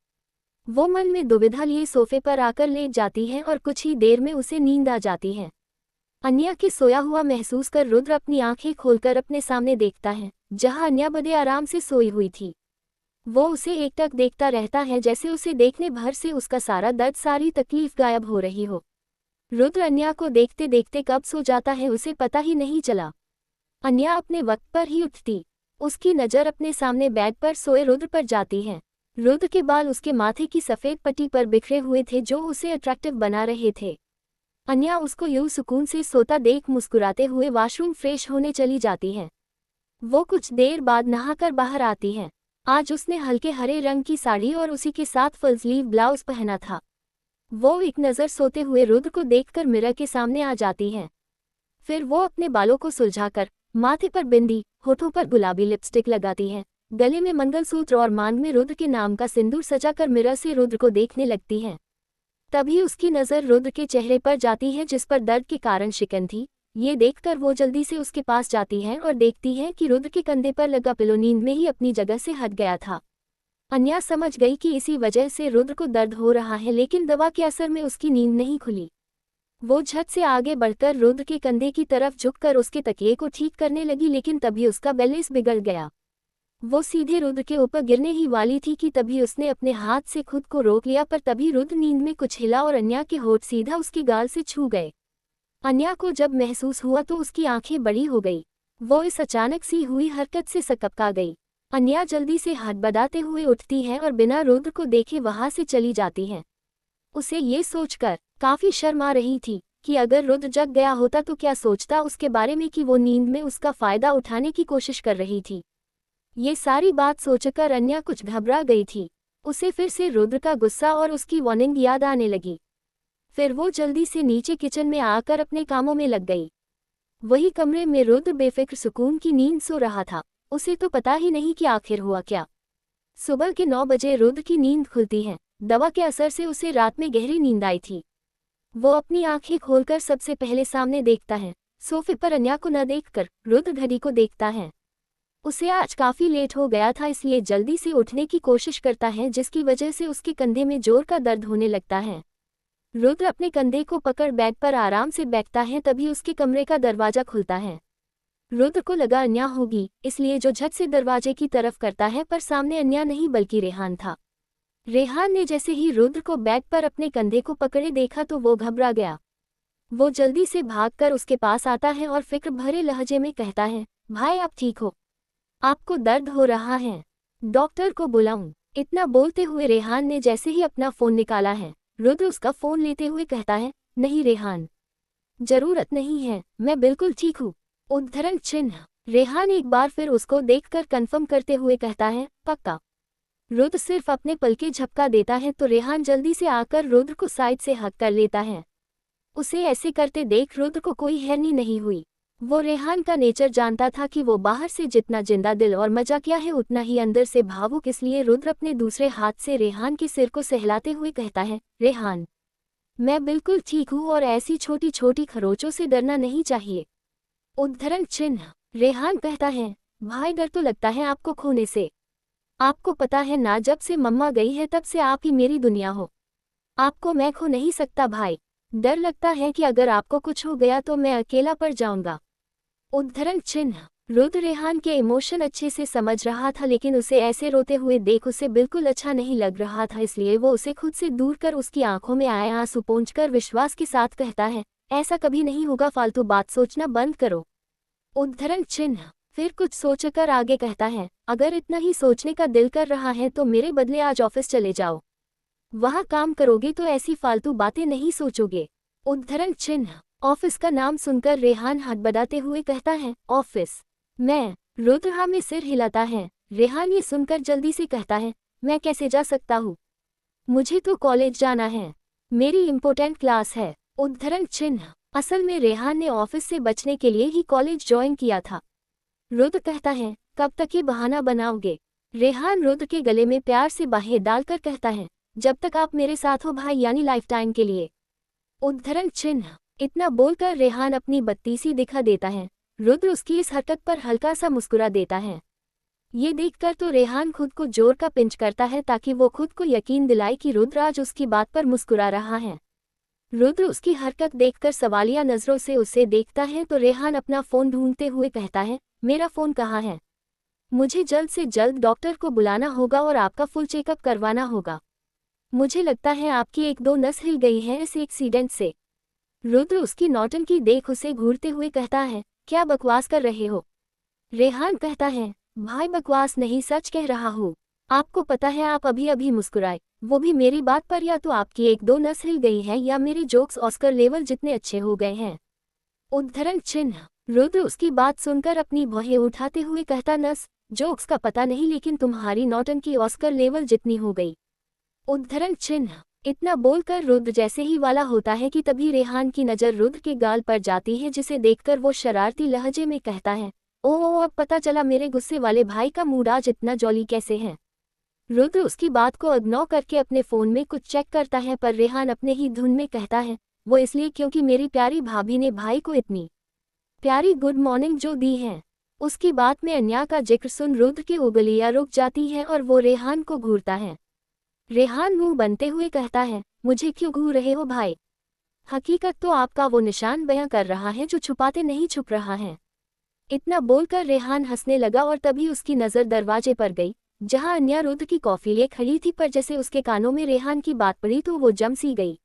वो मन में दुविधा लिए सोफे पर आकर लेट जाती है और कुछ ही देर में उसे नींद आ जाती है। अन्या के सोया हुआ महसूस कर रुद्र अपनी आंखें खोलकर अपने सामने देखता है, जहां अन्या बड़े आराम से सोई हुई थी। वो उसे एकटक देखता रहता है, जैसे उसे देखने भर से उसका सारा दर्द, सारी तकलीफ गायब हो रही हो। रुद्र अन्या को देखते देखते कब सो जाता है उसे पता ही नहीं चला। अन्या अपने वक्त पर ही उठती। उसकी नज़र अपने सामने बेड पर सोए रुद्र पर जाती है। रुद्र के बाल उसके माथे की सफ़ेद पट्टी पर बिखरे हुए थे, जो उसे अट्रैक्टिव बना रहे थे। अन्या उसको यूं सुकून से सोता देख मुस्कुराते हुए वॉशरूम फ्रेश होने चली जाती है। वो कुछ देर बाद नहाकर बाहर आती है। आज उसने हल्के हरे रंग की साड़ी और उसी के साथ फुल स्लीव ब्लाउज पहना था। वो एक नज़र सोते हुए रुद्र को देखकर मिरर के सामने आ जाती है। फिर वो अपने बालों को सुलझाकर माथे पर बिंदी, होठों पर गुलाबी लिपस्टिक लगाती है, गले में मंगलसूत्र और मांग में रुद्र के नाम का सिंदूर सजाकर मिरर से रुद्र को देखने लगती है। तभी उसकी नज़र रुद्र के चेहरे पर जाती है, जिस पर दर्द के कारण शिकन थी। ये देखकर वो जल्दी से उसके पास जाती है और देखती है कि रुद्र के कंधे पर लगा पिलो नींद में ही अपनी जगह से हट गया था। अन्या समझ गई कि इसी वजह से रुद्र को दर्द हो रहा है, लेकिन दवा के असर में उसकी नींद नहीं खुली। वो झट से आगे बढ़कर रुद्र के कंधे की तरफ झुककर उसके तकिए को ठीक करने लगी, लेकिन तभी उसका बैलेंस बिगड़ गया। वो सीधे रुद्र के ऊपर गिरने ही वाली थी कि तभी उसने अपने हाथ से खुद को रोक लिया, पर तभी रुद्र नींद में कुछ हिला और अन्या के होठ सीधा उसके गाल से छू गए। अन्या को जब महसूस हुआ तो उसकी आंखें बड़ी हो गई। वो इस अचानक सी हुई हरकत से सकपका गई। अन्या जल्दी से हड़बड़ाते हुए उठती है और बिना रुद्र को देखे वहां से चली जाती है। उसे ये सोचकर काफी शर्म आ रही थी कि अगर रुद्र जग गया होता तो क्या सोचता उसके बारे में कि वो नींद में उसका फायदा उठाने की कोशिश कर रही थी। ये सारी बात सोचकर अन्या कुछ घबरा गई थी। उसे फिर से रुद्र का गुस्सा और उसकी वार्निंग याद आने लगी। फिर वो जल्दी से नीचे किचन में आकर अपने कामों में लग गई। वही कमरे में रुद्र बेफिक्र सुकून की नींद सो रहा था। उसे तो पता ही नहीं कि आखिर हुआ क्या। सुबह के 9 बजे रुद्र की नींद खुलती है। दवा के असर से उसे रात में गहरी नींद आई थी। वो अपनी आंखें खोलकर सबसे पहले सामने देखता है। सोफे पर अन्या को न देखकर रुद्र घड़ी को देखता है। उसे आज काफी लेट हो गया था, इसलिए जल्दी से उठने की कोशिश करता है, जिसकी वजह से उसके कंधे में जोर का दर्द होने लगता है। रुद्र अपने कंधे को पकड़ बेड पर आराम से बैठता है, तभी उसके कमरे का दरवाजा खुलता है। रुद्र को लगा अन्या होगी, इसलिए जो झट से दरवाजे की तरफ करता है, पर सामने अन्या नहीं बल्कि रेहान था। रेहान ने जैसे ही रुद्र को बेड पर अपने कंधे को पकड़े देखा तो वो घबरा गया। वो जल्दी से भागकर उसके पास आता है और फिक्र भरे लहजे में कहता है, भाई आप ठीक हो? आपको दर्द हो रहा है? डॉक्टर को बुलाऊं? इतना बोलते हुए रेहान ने जैसे ही अपना फोन निकाला है, रुद्र उसका फोन लेते हुए कहता है, नहीं रेहान, जरूरत नहीं है, मैं बिल्कुल ठीक हूँ। उद्धरण चिन्ह। रेहान एक बार फिर उसको देखकर कंफर्म करते हुए कहता है, पक्का? रुद्र सिर्फ अपने पलके झपका देता है तो रेहान जल्दी से आकर रुद्र को साइड से हक कर लेता है। उसे ऐसे करते देख रुद्र को कोई हैरानी नहीं हुई। वो रेहान का नेचर जानता था कि वो बाहर से जितना जिंदा दिल और मजाकिया है उतना ही अंदर से भावुक, इसलिए रुद्र अपने दूसरे हाथ से रेहान के सिर को सहलाते हुए कहता है, रेहान, मैं बिल्कुल ठीक हूँ और ऐसी छोटी छोटी खरोचों से डरना नहीं चाहिए। उद्धरण चिन्ह। रेहान कहता है, भाई डर तो लगता है आपको खोने से। आपको पता है ना, जब से मम्मा गई है तब से आप ही मेरी दुनिया हो। आपको मैं खो नहीं सकता भाई। डर लगता है कि अगर आपको कुछ हो गया तो मैं अकेला पड़ जाऊंगा। उद्धरण चिन्ह। रुद्र रेहान के इमोशन अच्छे से समझ रहा था, लेकिन उसे ऐसे रोते हुए देख उसे बिल्कुल अच्छा नहीं लग रहा था, इसलिए वो उसे खुद से दूर कर उसकी आंखों में आए आंसू पोंछकर विश्वास के साथ कहता है, ऐसा कभी नहीं होगा, फालतू बात सोचना बंद करो। उद्धरण चिन्ह। फिर कुछ सोचकर आगे कहता है, अगर इतना ही सोचने का दिल कर रहा है तो मेरे बदले आज ऑफिस चले जाओ। वहाँ काम करोगे तो ऐसी फालतू बातें नहीं सोचोगे। उद्धरण चिन्ह। ऑफिस का नाम सुनकर रेहान हड़बड़ाते हुए कहता है, ऑफिस? मैं? रुद्र हाँ में सिर हिलाता है। रेहान ये सुनकर जल्दी से कहता है, मैं कैसे जा सकता हूँ? मुझे तो कॉलेज जाना है, मेरी इम्पोर्टेंट क्लास है। उद्धरण चिन्ह। असल में रेहान ने ऑफिस से बचने के लिए ही कॉलेज ज्वाइन किया था। रुद्र कहता है, कब तक ये बहाना बनाओगे? रेहान रुद्र के गले में प्यार से बाहें डालकर कहता है, जब तक आप मेरे साथ हो भाई, यानी लाइफ टाइम के लिए। उद्धरण चिन्ह। इतना बोलकर रेहान अपनी बत्तीसी दिखा देता है। रुद्र उसकी इस हरकत पर हल्का सा मुस्कुरा देता है। ये देखकर तो रेहान खुद को जोर का पिंच करता है ताकि वो खुद को यकीन दिलाए कि रुद्र आज उसकी बात पर मुस्कुरा रहा है। रुद्र उसकी हरकत देखकर सवालिया नजरों से उसे देखता है तो रेहान अपना फोन ढूंढते हुए कहता है, मेरा फोन कहाँ है? मुझे जल्द से जल्द डॉक्टर को बुलाना होगा और आपका फुल चेकअप करवाना होगा। मुझे लगता है आपकी एक दो नस हिल गई है इस एक्सीडेंट से। रुद्र उसकी नौटंकी देख उसे घूरते हुए कहता है, क्या बकवास कर रहे हो? रेहान कहता है, भाई बकवास नहीं, सच कह रहा हूँ। आपको पता है आप अभी अभी मुस्कुराए, वो भी मेरी बात पर। या तो आपकी एक दो नस हिल गई है या मेरे जोक्स ऑस्कर लेवल जितने अच्छे हो गए हैं। उद्धरण चिन्ह। रुद्र उसकी बात सुनकर अपनी भौहें उठाते हुए कहता, नस जोक्स का पता नहीं, लेकिन तुम्हारी नौटंकी ऑस्कर लेवल जितनी हो गई। उद्धरण चिन्ह। इतना बोलकर रुद्र जैसे ही वाला होता है कि तभी रेहान की नज़र रुद्र के गाल पर जाती है, जिसे देखकर वो शरारती लहजे में कहता है, ओह अब पता चला मेरे गुस्से वाले भाई का मूड आज इतना जॉली कैसे है। रुद्र उसकी बात को इग्नोर करके अपने फ़ोन में कुछ चेक करता है, पर रेहान अपने ही धुन में कहता है, वो इसलिए क्योंकि मेरी प्यारी भाभी ने भाई को इतनी प्यारी गुड मॉर्निंग जो दी है। उसकी बात में अन्या का जिक्र सुन रुद्र की उंगलियां रुक जाती हैं और वो रेहान को घूरता है। रेहान मुंह बनते हुए कहता है, मुझे क्यों घूर रहे हो भाई? हकीकत तो आपका वो निशान बयां कर रहा है जो छुपाते नहीं छुप रहा है। इतना बोलकर रेहान हंसने लगा और तभी उसकी नज़र दरवाजे पर गई, जहां अन्या रुद्र की कॉफी लिए खड़ी थी, पर जैसे उसके कानों में रेहान की बात पड़ी तो वो जम सी गई।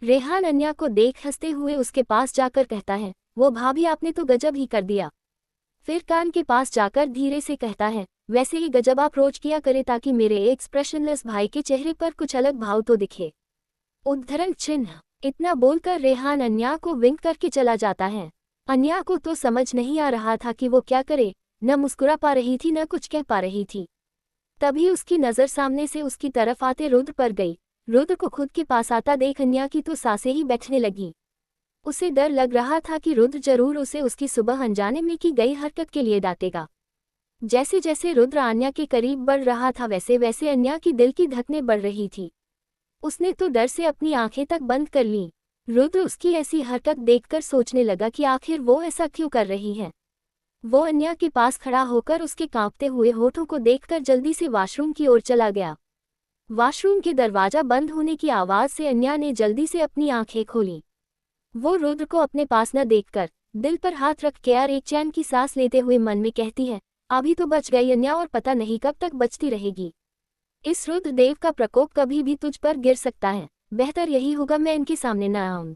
रेहान अन्या को देख हंसते हुए उसके पास जाकर कहता है, वो भाभी आपने तो गजब ही कर दिया। फिर कान के पास जाकर धीरे से कहता है, वैसे ही गजब आप रोज किया करे ताकि मेरे एक्सप्रेशनलेस भाई के चेहरे पर कुछ अलग भाव तो दिखे। उद्धरण चिन्ह। इतना बोलकर रेहान अन्या को विंक करके चला जाता है। अन्या को तो समझ नहीं आ रहा था कि वो क्या करे, न मुस्कुरा पा रही थी न कुछ कह पा रही थी। तभी उसकी नज़र सामने से उसकी तरफ आते रुद्र पर गई। रुद्र को खुद के पास आता देख अन्या की तो सांसें ही बैठने लगी। उसे डर लग रहा था कि रुद्र जरूर उसे उसकी सुबह अनजाने में की गई हरकत के लिए डांटेगा। जैसे जैसे रुद्र अन्या के करीब बढ़ रहा था वैसे वैसे अन्या की दिल की धड़कनें बढ़ रही थी। उसने तो डर से अपनी आंखें तक बंद कर लीं। रुद्र उसकी ऐसी हरकत देखकर सोचने लगा कि आखिर वो ऐसा क्यों कर रही है। वो अन्या के पास खड़ा होकर उसके कांपते हुए होठों को देखकर जल्दी से वॉशरूम की ओर चला गया। वॉशरूम के दरवाजा बंद होने की आवाज़ से अन्या ने जल्दी से अपनी आंखें खोली। वो रुद्र को अपने पास न देखकर दिल पर हाथ रख के यार एक चैन की सांस लेते हुए मन में कहती है, अभी तो बच गई अन्या और पता नहीं कब तक बचती रहेगी। इस रुद्र देव का प्रकोप कभी भी तुझ पर गिर सकता है, बेहतर यही होगा मैं इनके सामने न आऊं।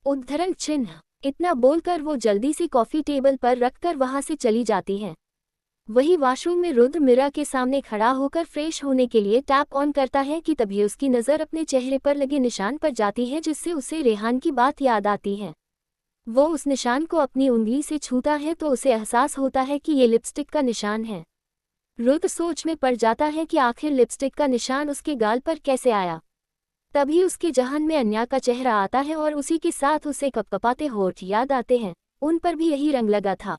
उद्धरण चिन्ह। इतना बोलकर वो जल्दी से कॉफी टेबल पर रखकर वहां से चली जाती है। वही वॉशरूम में रुद्र मिरर के सामने खड़ा होकर फ्रेश होने के लिए टैप ऑन करता है कि तभी उसकी नज़र अपने चेहरे पर लगे निशान पर जाती है, जिससे उसे रेहान की बात याद आती है। वो उस निशान को अपनी उंगली से छूता है तो उसे एहसास होता है कि ये लिपस्टिक का निशान है। रुद्र सोच में पड़ जाता है कि आखिर लिपस्टिक का निशान उसके गाल पर कैसे आया। तभी उसके जहन में अन्या का चेहरा आता है और उसी के साथ उसे कपकपाते होठ याद आते हैं, उन पर भी यही रंग लगा था।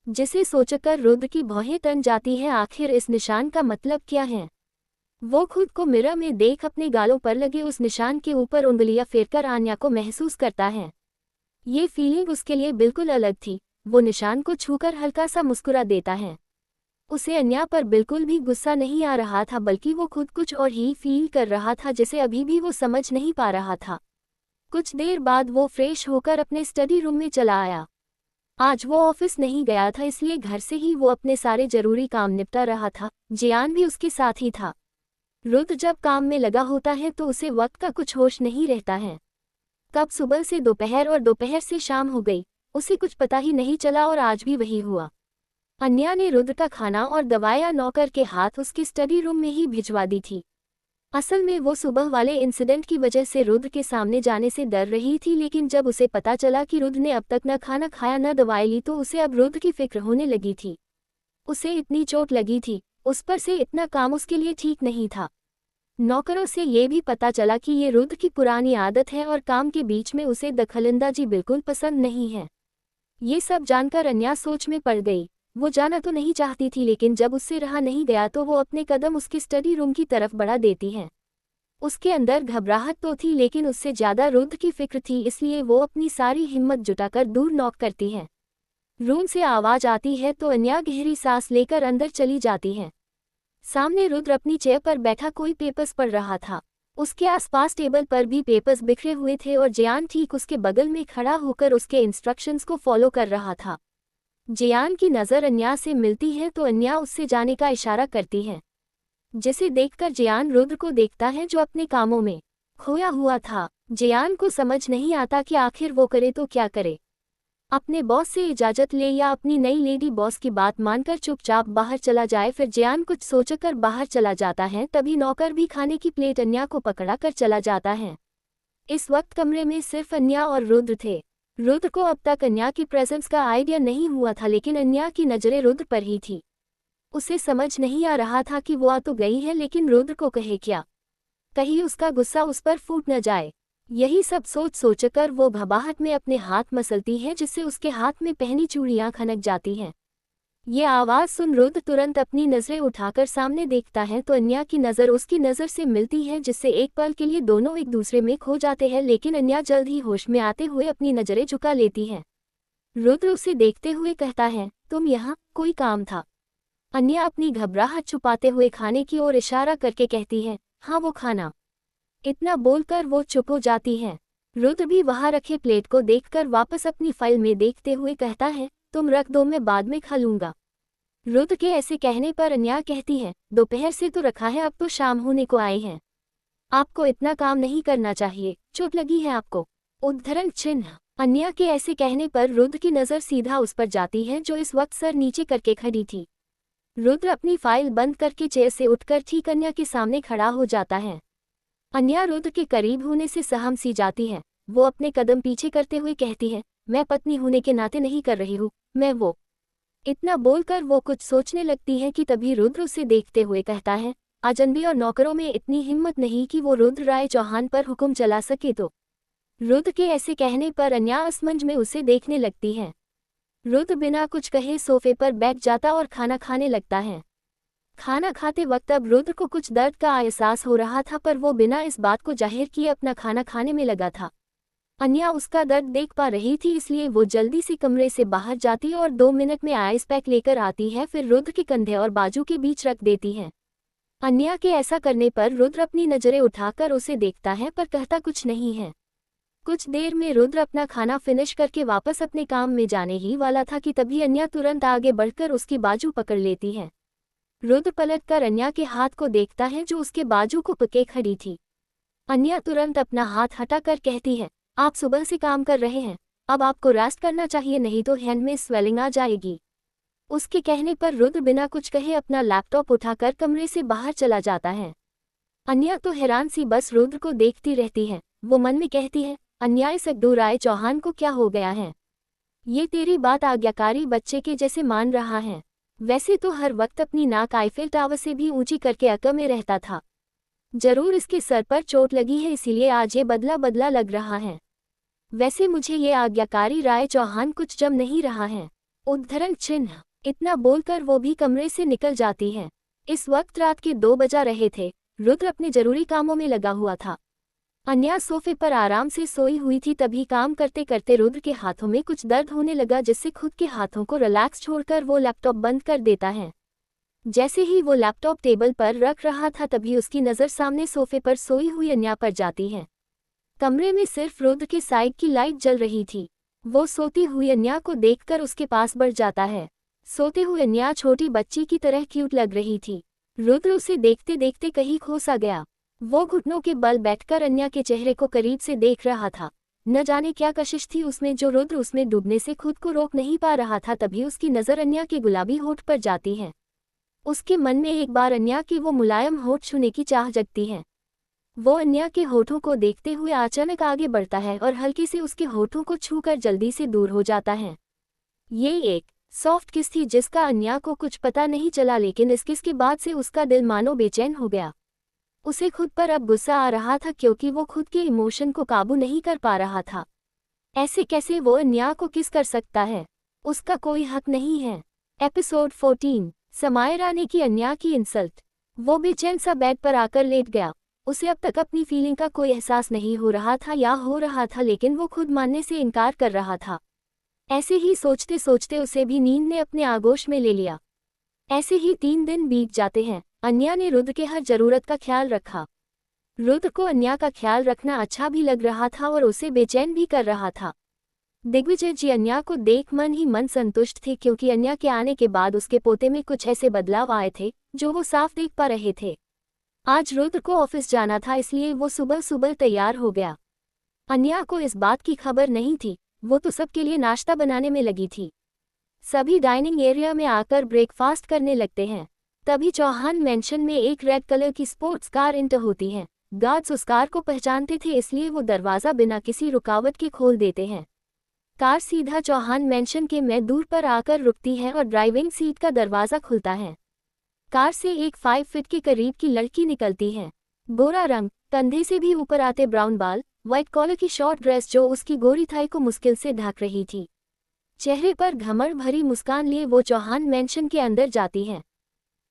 जिसे सोचकर रुद्र की भौहें तन जाती हैं, आखिर इस निशान का मतलब क्या है। वो खुद को मिरर में देख अपने गालों पर लगे उस निशान के ऊपर उंगलियां फेरकर आन्या को महसूस करता है। ये फीलिंग उसके लिए बिल्कुल अलग थी। वो निशान को छूकर हल्का सा मुस्कुरा देता है। उसे अन्या पर बिल्कुल भी गुस्सा नहीं आ रहा था, बल्कि वो खुद कुछ और ही फील कर रहा था जिसे अभी भी वो समझ नहीं पा रहा था। कुछ देर बाद वो फ्रेश होकर अपने स्टडी रूम में चला आया। आज वो ऑफिस नहीं गया था, इसलिए घर से ही वो अपने सारे जरूरी काम निपटा रहा था। जियान भी उसके साथ ही था। रुद्र जब काम में लगा होता है तो उसे वक्त का कुछ होश नहीं रहता है। कब सुबह से दोपहर और दोपहर से शाम हो गई, उसे कुछ पता ही नहीं चला और आज भी वही हुआ। अन्या ने रुद्र का खाना और दवाइयां नौकर के हाथ उसके स्टडी रूम में ही भिजवा दी थी। असल में वो सुबह वाले इंसिडेंट की वजह से रुद्र के सामने जाने से डर रही थी, लेकिन जब उसे पता चला कि रुद्र ने अब तक न खाना खाया न दवाई ली तो उसे अब रुद्र की फिक्र होने लगी थी। उसे इतनी चोट लगी थी, उस पर से इतना काम उसके लिए ठीक नहीं था। नौकरों से ये भी पता चला कि ये रुद्र की पुरानी आदत है और काम के बीच में उसे दखलंदाजी बिल्कुल पसंद नहीं है। ये सब जानकर अन्या सोच में पड़ गई। वो जाना तो नहीं चाहती थी, लेकिन जब उससे रहा नहीं गया तो वो अपने कदम उसके स्टडी रूम की तरफ बढ़ा देती है। उसके अंदर घबराहट तो थी, लेकिन उससे ज्यादा रुद्र की फिक्र थी, इसलिए वो अपनी सारी हिम्मत जुटाकर दूर नॉक करती है। रूम से आवाज आती है तो अन्या गहरी सांस लेकर अंदर चली जाती है। सामने रुद्र अपनी चेयर पर बैठा कोई पेपर्स पढ़ रहा था। उसके आसपास टेबल पर भी पेपर्स बिखरे हुए थे और जियान ठीक उसके बगल में खड़ा होकर उसके इंस्ट्रक्शंस को फॉलो कर रहा था। जियान की नज़र अन्या से मिलती है तो अन्या उससे जाने का इशारा करती है, जिसे देखकर जियान रुद्र को देखता है जो अपने कामों में खोया हुआ था। जियान को समझ नहीं आता कि आखिर वो करे तो क्या करे, अपने बॉस से इजाज़त ले या अपनी नई लेडी बॉस की बात मानकर चुपचाप बाहर चला जाए। फिर जियान कुछ सोचकर बाहर चला जाता है, तभी नौकर भी खाने की प्लेट अन्या को पकड़ा कर चला जाता है। इस वक्त कमरे में सिर्फ अन्या और रुद्र थे। रुद्र को अब तक अन्या की प्रेजेंस का आइडिया नहीं हुआ था, लेकिन अन्या की नज़रें रुद्र पर ही थी। उसे समझ नहीं आ रहा था कि वो आ तो गई है, लेकिन रुद्र को कहे क्या, कहीं उसका गुस्सा उस पर फूट न जाए। यही सब सोचकर वो घबराहट में अपने हाथ मसलती है, जिससे उसके हाथ में पहनी चूड़ियां खनक जाती हैं। ये आवाज़ सुन रुद्र तुरंत अपनी नज़रें उठाकर सामने देखता है तो अन्या की नज़र उसकी नज़र से मिलती है, जिससे एक पल के लिए दोनों एक दूसरे में खो जाते हैं, लेकिन अन्या जल्द ही होश में आते हुए अपनी नज़रें झुका लेती है। रुद्र उसे देखते हुए कहता है, तुम यहाँ, कोई काम था? अन्या अपनी घबराहट छुपाते हुए खाने की ओर इशारा करके कहती है, हाँ वो खाना। इतना बोलकर वो चुप हो जाती है। रुद्र भी वहां रखे प्लेट को देखकर वापस अपनी फाइल में देखते हुए कहता है, तुम रख दो, मैं बाद में खा लूंगा। रुद्र के ऐसे कहने पर अन्या कहती है, दोपहर से तो रखा है, अब तो शाम होने को आए हैं, आपको इतना काम नहीं करना चाहिए, चोट लगी है आपको। उद्धरण चिन्ह। अन्या के ऐसे कहने पर रुद्र की नज़र सीधा उस पर जाती है जो इस वक्त सर नीचे करके खड़ी थी। रुद्र अपनी फाइल बंद करके चेयर से उठकर ठीक अन्या के सामने खड़ा हो जाता है। अन्या रुद्र के करीब होने से सहम सी जाती है। वो अपने कदम पीछे करते हुए कहती है, मैं पत्नी होने के नाते नहीं कर रही हूँ, मैं वो। इतना बोलकर वो कुछ सोचने लगती है कि तभी रुद्र उसे देखते हुए कहता है, अजनबी और नौकरों में इतनी हिम्मत नहीं कि वो रुद्र राय चौहान पर हुक्म चला सके तो। रुद्र के ऐसे कहने पर अन्या असमंज में उसे देखने लगती है। रुद्र बिना कुछ कहे सोफे पर बैठ जाता और खाना खाने लगता है। खाना खाते वक्त अब रुद्र को कुछ दर्द का एहसास हो रहा था, पर वो बिना इस बात को जाहिर किए अपना खाना खाने में लगा था। अन्या उसका दर्द देख पा रही थी, इसलिए वो जल्दी से कमरे से बाहर जाती और 2 मिनट में आइस पैक लेकर आती है, फिर रुद्र के कंधे और बाजू के बीच रख देती है। अन्या के ऐसा करने पर रुद्र अपनी नजरें उठाकर उसे देखता है पर कहता कुछ नहीं है। कुछ देर में रुद्र अपना खाना फिनिश करके वापस अपने काम में जाने ही वाला था कि तभी अन्या तुरंत आगे बढ़कर उसकी बाजू पकड़ लेती है। रुद्र पलटकर अन्या के हाथ को देखता है जो उसके बाजू को पकड़े खड़ी थी। अन्या तुरंत अपना हाथ हटाकर कहती है, आप सुबह से काम कर रहे हैं, अब आपको रेस्ट करना चाहिए, नहीं तो हैंड में स्वेलिंग आ जाएगी। उसके कहने पर रुद्र बिना कुछ कहे अपना लैपटॉप उठाकर कमरे से बाहर चला जाता है। अन्या तो हैरान सी बस रुद्र को देखती रहती है। वो मन में कहती है, अन्याय सगडू राय चौहान को क्या हो गया है? ये तेरी बात आज्ञाकारी बच्चे के जैसे मान रहा है। वैसे तो हर वक्त अपनी नाक आईफिल टावर से भी ऊंची करके अक्ल में रहता था। जरूर इसके सर पर चोट लगी है, इसीलिए आज ये बदला बदला लग रहा है। वैसे मुझे ये आज्ञाकारी राय चौहान कुछ जम नहीं रहा है। उद्धरण चिन्ह। इतना बोलकर वो भी कमरे से निकल जाती है। इस वक्त रात के 2 बजा रहे थे। रुद्र अपने जरूरी कामों में लगा हुआ था। अन्या सोफे पर आराम से सोई हुई थी, तभी काम करते करते रुद्र के हाथों में कुछ दर्द होने लगा, जिससे खुद के हाथों को रिलैक्स छोड़कर वो लैपटॉप बंद कर देता है। जैसे ही वो लैपटॉप टेबल पर रख रहा था तभी उसकी नज़र सामने सोफे पर सोई हुई अन्या पर जाती है। कमरे में सिर्फ रुद्र के साइड की लाइट जल रही थी। वो सोती हुई अन्या को देखकर उसके पास बढ़ जाता है। सोते हुए अन्या छोटी बच्ची की तरह क्यूट लग रही थी। रुद्र उसे देखते देखते कहीं खो सा गया। वो घुटनों के बल बैठकर अन्या के चेहरे को करीब से देख रहा था। न जाने क्या कशिश थी उसमें जो रुद्र उसमें डूबने से खुद को रोक नहीं पा रहा था। तभी उसकी नज़र अन्या के गुलाबी होठ पर जाती है। उसके मन में एक बार अन्या की वो मुलायम होठ छूने की चाह जगती है। वो अन्या के होठों को देखते हुए अचानक आगे बढ़ता है और हल्के से उसके होठों को छूकर जल्दी से दूर हो जाता है। ये एक सॉफ्ट किस थी जिसका अन्या को कुछ पता नहीं चला, लेकिन इस किस के बाद से उसका दिल मानो बेचैन हो गया। उसे खुद पर अब गुस्सा आ रहा था क्योंकि वो खुद के इमोशन को काबू नहीं कर पा रहा था। ऐसे कैसे वो अन्या को किस कर सकता है? उसका कोई हक नहीं है। एपिसोड 14। समायरा ने की अन्या की इंसल्ट। वो बेचैन सा बेड पर आकर लेट गया। उसे अब तक अपनी फीलिंग का कोई एहसास नहीं हो रहा था या हो रहा था, लेकिन वो खुद मानने से इनकार कर रहा था। ऐसे ही सोचते सोचते उसे भी नींद ने अपने आगोश में ले लिया। ऐसे ही 3 दिन बीत जाते हैं। अन्या ने रुद्र के हर जरूरत का ख्याल रखा। रुद्र को अन्या का ख्याल रखना अच्छा भी लग रहा था और उसे बेचैन भी कर रहा था। दिग्विजय जी अन्या को देख मन ही मन संतुष्ट थे, क्योंकि अन्या के आने के बाद उसके पोते में कुछ ऐसे बदलाव आए थे जो वो साफ देख पा रहे थे। आज रुद्र को ऑफिस जाना था, इसलिए वो सुबह सुबह तैयार हो गया। अन्या को इस बात की खबर नहीं थी। वो तो सबके लिए नाश्ता बनाने में लगी थी। सभी डाइनिंग एरिया में आकर ब्रेकफास्ट करने लगते हैं। तभी चौहान मेंशन में एक रेड कलर की स्पोर्ट्स कार इंटर होती है। गार्ड्स उस कार को पहचानते थे, इसलिए वो दरवाज़ा बिना किसी रुकावट के खोल देते हैं। कार सीधा चौहान मेंशन के में दूर पर आकर रुकती है और ड्राइविंग सीट का दरवाज़ा खुलता है। कार से एक 5 फीट के करीब की लड़की निकलती है। गोरा रंग, कंधे से भी ऊपर आते ब्राउन बाल, व्हाइट कॉलर की शॉर्ट ड्रेस जो उसकी गोरी थाई को मुश्किल से ढक रही थी। चेहरे पर घमंड भरी मुस्कान लिए वो चौहान मेंशन के अंदर जाती है।